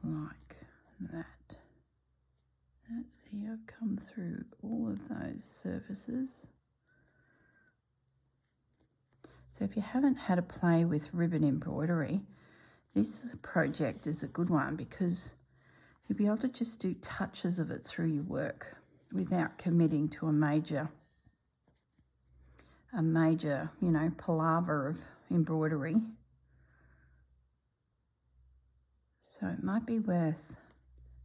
Like that. Let's see, I've come through all of those surfaces. So if you haven't had a play with ribbon embroidery, this project is a good one, because you'll be able to just do touches of it through your work without committing to a major, palaver of embroidery. So it might be worth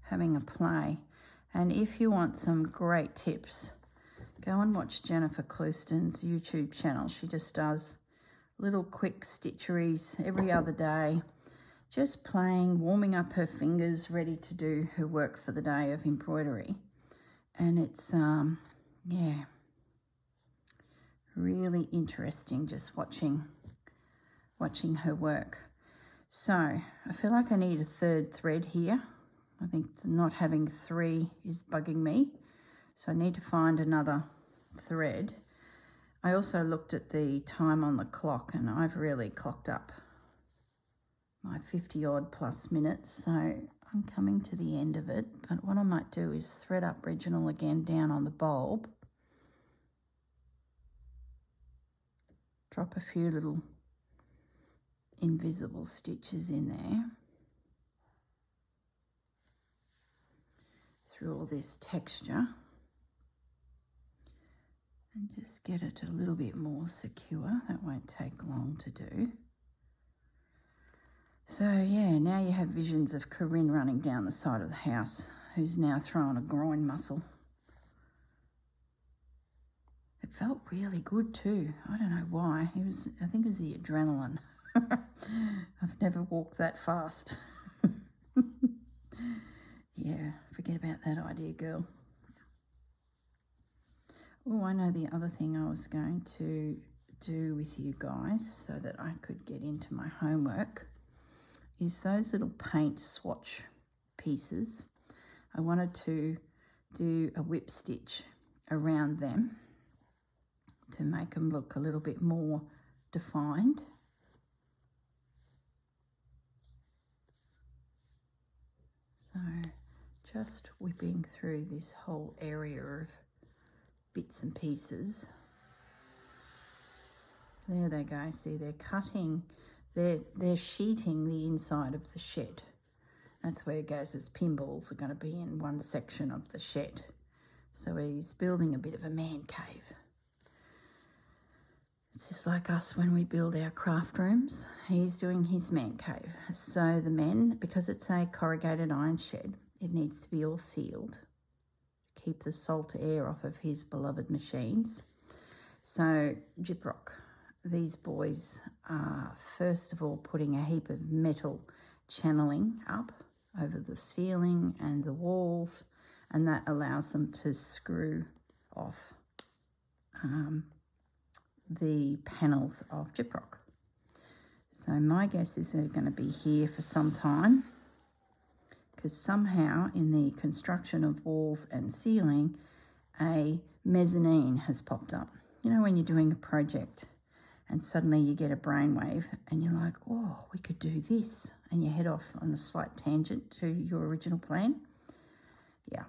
having a play. And if you want some great tips, go and watch Jennifer Clouston's YouTube channel. She just does little quick stitcheries every other day, just playing, warming up her fingers, ready to do her work for the day of embroidery. And it's, really interesting just watching her work. So I feel like I need a third thread here. I think not having 3 is bugging me. So I need to find another thread. I also looked at the time on the clock, and I've really clocked up my 50 odd plus minutes. So I'm coming to the end of it. But what I might do is thread up Reginald again down on the bulb. Drop a few little invisible stitches in there through all this texture, and just get it a little bit more secure. That won't take long to do. So yeah, now you have visions of Corrine running down the side of the house, who's now throwing a groin muscle. It felt really good too. I don't know why. I think it was the adrenaline. I've never walked that fast. Yeah, forget about that idea, girl. Oh, I know the other thing I was going to do with you guys so that I could get into my homework is those little paint swatch pieces. I wanted to do a whip stitch around them to make them look a little bit more defined. So just whipping through this whole area of bits and pieces. There they go. See, they're cutting, they're sheeting the inside of the shed. That's where Gaz's pinballs are going to be, in one section of the shed. So he's building a bit of a man cave. It's just like us when we build our craft rooms. He's doing his man cave. So the men, because it's a corrugated iron shed, it needs to be all sealed. Keep the salt air off of his beloved machines. So gyprock. these boys are first of all putting a heap of metal channeling up over the ceiling and the walls, and that allows them to screw off the panels of gyprock. So my guess is they're going to be here for some time, because somehow in the construction of walls and ceiling, a mezzanine has popped up. You know, when you're doing a project and suddenly you get a brainwave and you're like, oh, we could do this, and you head off on a slight tangent to your original plan. Yeah,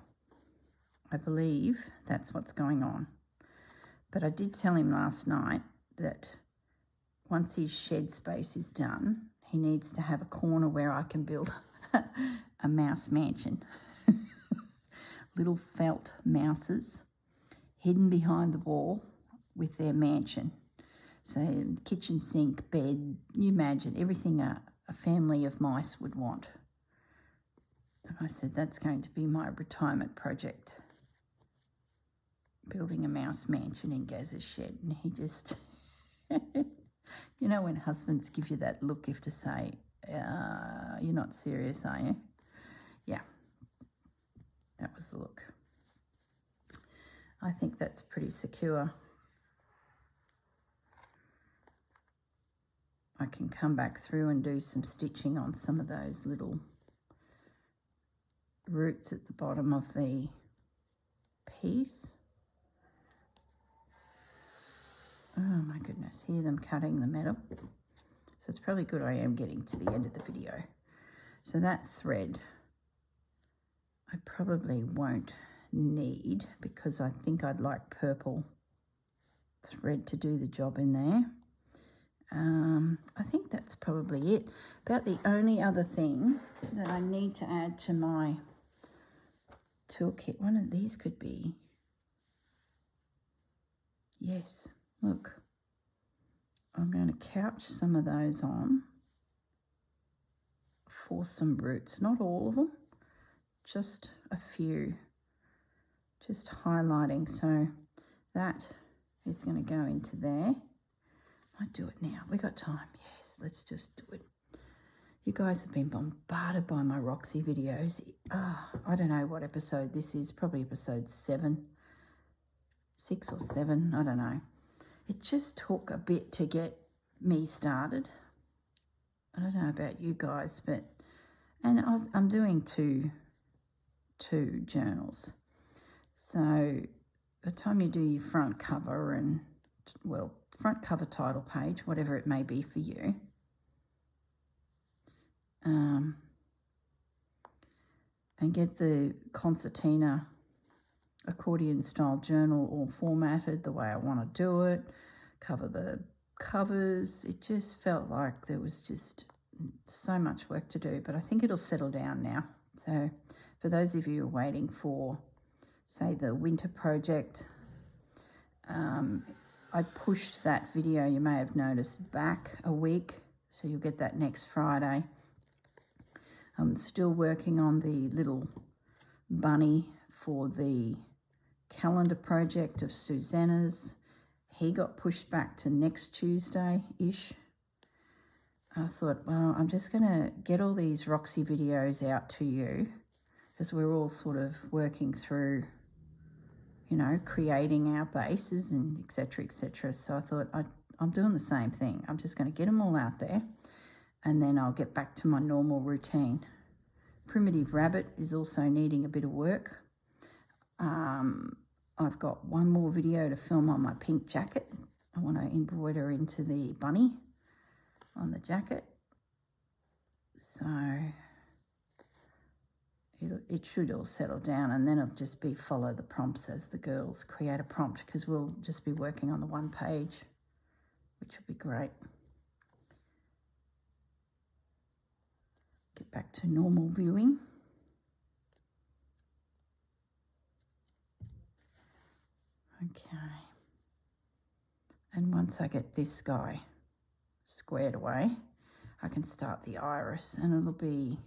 I believe that's what's going on. But I did tell him last night that once his shed space is done, he needs to have a corner where I can build a mouse mansion. Little felt mouses hidden behind the wall with their mansion. So kitchen sink, bed, you imagine everything a family of mice would want. And I said, that's going to be my retirement project. Building a mouse mansion in Gaz's shed. And he just, you know when husbands give you that look, if to say, you're not serious, are you? Yeah, that was the look. I think that's pretty secure. I can come back through and do some stitching on some of those little roots at the bottom of the piece. Oh my goodness, hear them cutting the metal. So it's probably good I am getting to the end of the video. So that thread I probably won't need, because I think I'd like purple thread to do the job in there. I think that's probably it. About the only other thing that I need to add to my toolkit, one of these could be, yes, look, I'm going to couch some of those on for some roots, not all of them, just a few, just highlighting. So that is going to go into there. Might do it now. We got time. Yes, let's just do it. You guys have been bombarded by my Roxy videos. I don't know what episode this is. Probably episode 7, 6 or 7. I don't know. It just took a bit to get me started. I don't know about you guys, but I'm doing two journals. So by the time you do your front cover and, well, front cover title page, whatever it may be for you, and get the concertina accordion style journal all formatted the way I want to do it, cover the covers. It just felt like there was just so much work to do, but I think it'll settle down now. So for those of you who are waiting for, say, the winter project, I pushed that video, you may have noticed, back a week, so you'll get that next Friday. I'm still working on the little bunny for the calendar project of Susanna's. He got pushed back to next Tuesday-ish. I thought, well, I'm just going to get all these Roxy videos out to you, because we're all sort of working through, you know, creating our bases and et cetera, et cetera. So I thought I'm doing the same thing. I'm just going to get them all out there, and then I'll get back to my normal routine. Primitive Rabbit is also needing a bit of work. I've got one more video to film on my pink jacket. I want to embroider into the bunny on the jacket. So it should all settle down, and then it'll just be follow the prompts as the girls create a prompt, because we'll just be working on the one page, which will be great. Get back to normal viewing. Okay. And once I get this guy squared away, I can start the iris, and it'll be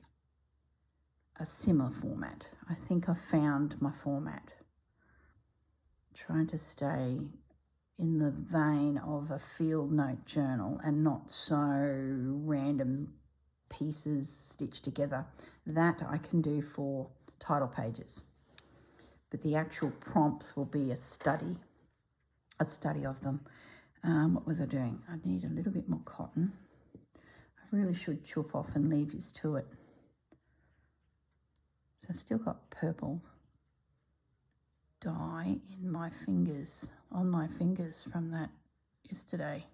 a similar format. I think I've found my format. Trying to stay in the vein of a field note journal and not so random pieces stitched together. That I can do for title pages. But the actual prompts will be a study of them. What was I doing? I need a little bit more cotton. I really should chuff off and leave this to it. So I've still got purple dye in my fingers, on my fingers from that yesterday.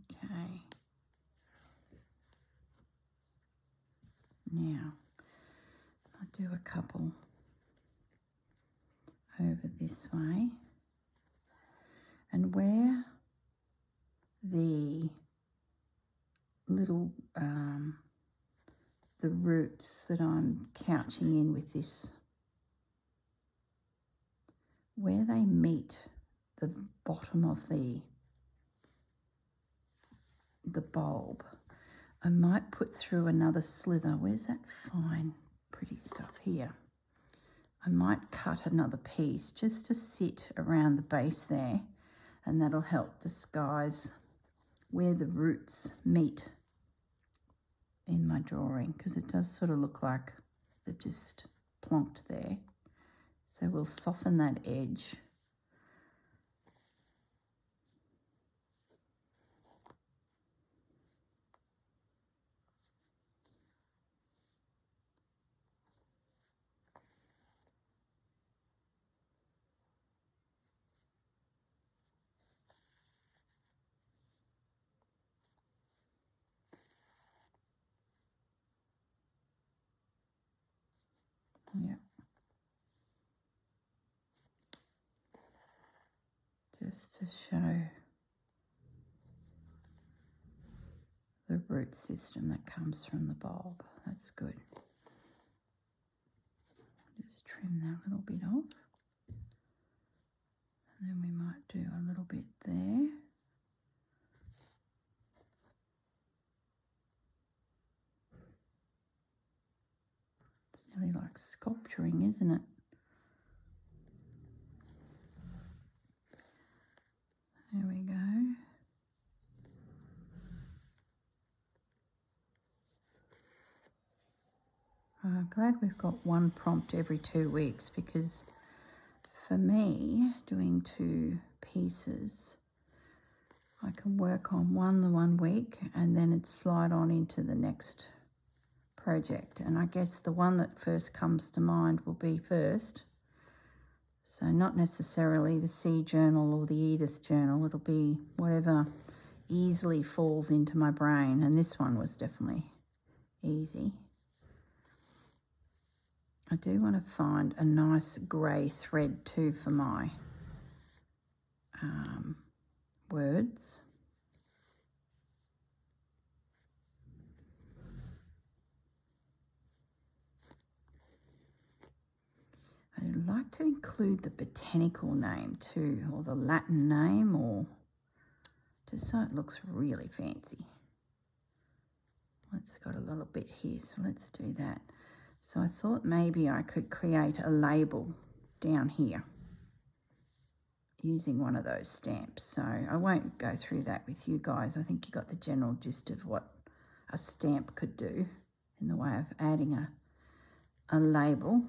Okay. Now, I'll do a couple over this way. And where the little the roots that I'm couching in with this, where they meet the bottom of the bulb, I might put through another slither. Where's that fine pretty stuff here? I might cut another piece just to sit around the base there, and that'll help disguise where the roots meet in my drawing, because it does sort of look like they've just plonked there. So we'll soften that edge. Yeah. Just to show the root system that comes from the bulb. That's good. Just trim that little bit off. And then we might do a little bit there. It's nearly like sculpturing, isn't it? There we go. I'm glad we've got one prompt every 2 weeks, because for me, doing 2 pieces, I can work on one the 1 week and then it'd slide on into the next project. And I guess the one that first comes to mind will be first. So not necessarily the C journal or the Edith journal. It'll be whatever easily falls into my brain. And this one was definitely easy. I do want to find a nice grey thread too for my words. I'd like to include the botanical name too, or the Latin name, or just so it looks really fancy. It's got a little bit here, so let's do that. So I thought maybe I could create a label down here using one of those stamps. So I won't go through that with you guys. I think you got the general gist of what a stamp could do in the way of adding a label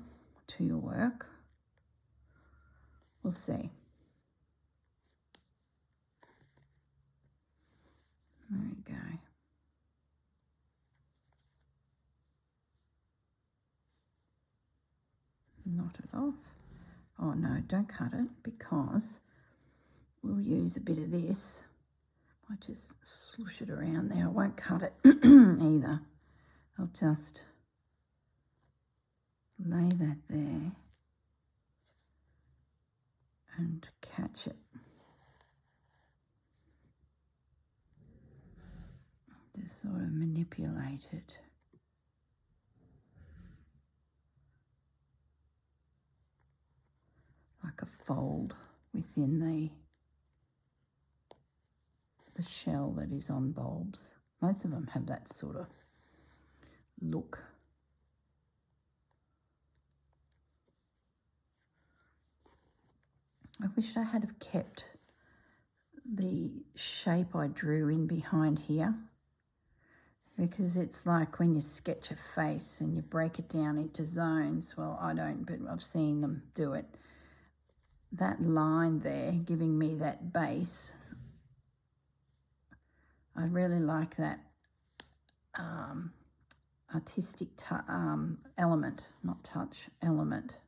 to your work. We'll see. There we go. Knot it off. Oh no, don't cut it, because we'll use a bit of this. I just slush it around there. I won't cut it either. I'll just lay that there and catch it. Just sort of manipulate it. Like a fold within the shell that is on bulbs. Most of them have that sort of look. I wish I had have kept the shape I drew in behind here, because it's like when you sketch a face and you break it down into zones. Well, I don't, but I've seen them do it. That line there giving me that base, I really like that artistic element, not touch, element.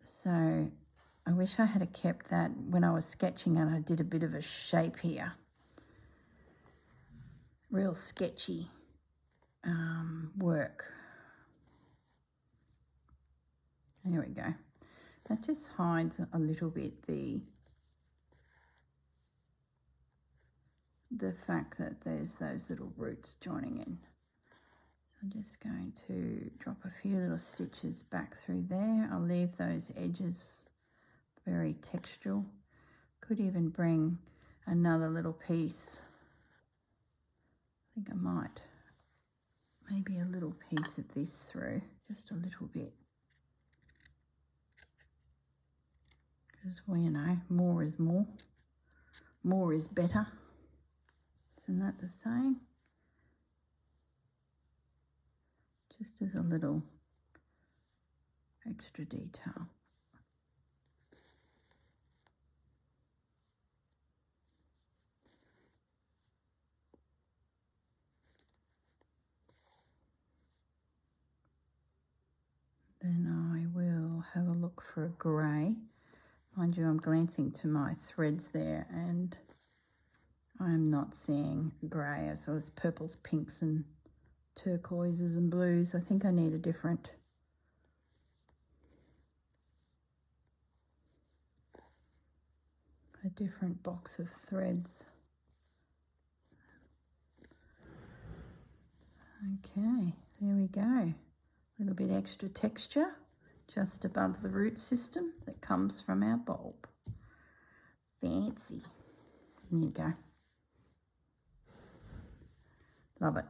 So I wish I had kept that when I was sketching, and I did a bit of a shape here. Real sketchy work. There we go. That just hides a little bit the fact that there's those little roots joining in. So I'm just going to drop a few little stitches back through there. I'll leave those edges very textural. Could even bring another little piece. I think I might. Maybe a little piece of this through, just a little bit. Because, well, you know, more is more. More is better. Isn't that the saying? Just as a little extra detail. Then I will have a look for a grey. Mind you, I'm glancing to my threads there and I'm not seeing grey, as well as purples, pinks and turquoises and blues. I think I need a different box of threads. Okay, there we go. A little bit extra texture just above the root system that comes from our bulb. Fancy. There you go. Love it.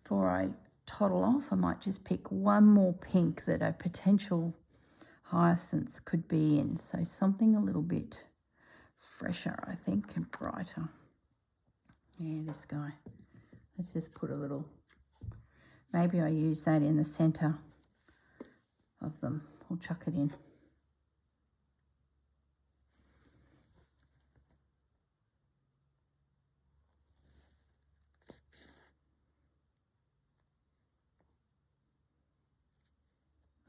Before I toddle off, I might just pick one more pink that a potential hyacinth could be in. So something a little bit fresher, I think, and brighter. Yeah, this guy. Let's just put a little, maybe I use that in the centre of them. We'll chuck it in.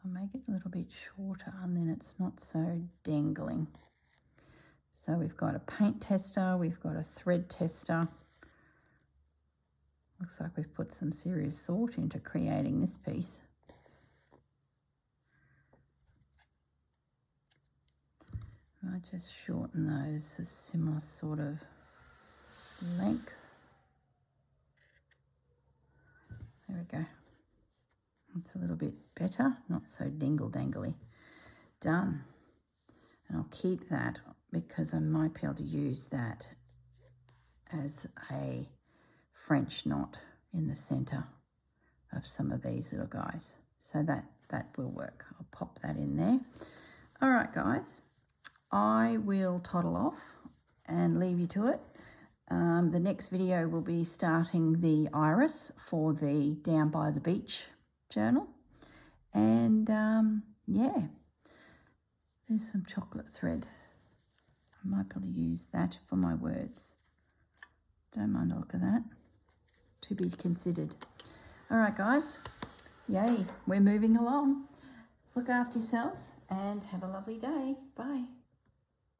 I'll make it a little bit shorter and then it's not so dangling. So we've got a paint tester, we've got a thread tester. Looks like we've put some serious thought into creating this piece. I just shorten those a similar sort of length. There we go. It's a little bit better, not so dingle-dangly. Done. And I'll keep that because I might be able to use that as a French knot in the centre of some of these little guys. So that will work. I'll pop that in there. All right, guys. I will toddle off and leave you to it. The next video will be starting the iris for the Down by the Beach journal. And yeah, there's some chocolate thread. I might be able to use that for my words. Don't mind the look of that. To be considered. All right, guys. Yay, we're moving along. Look after yourselves and have a lovely day. Bye.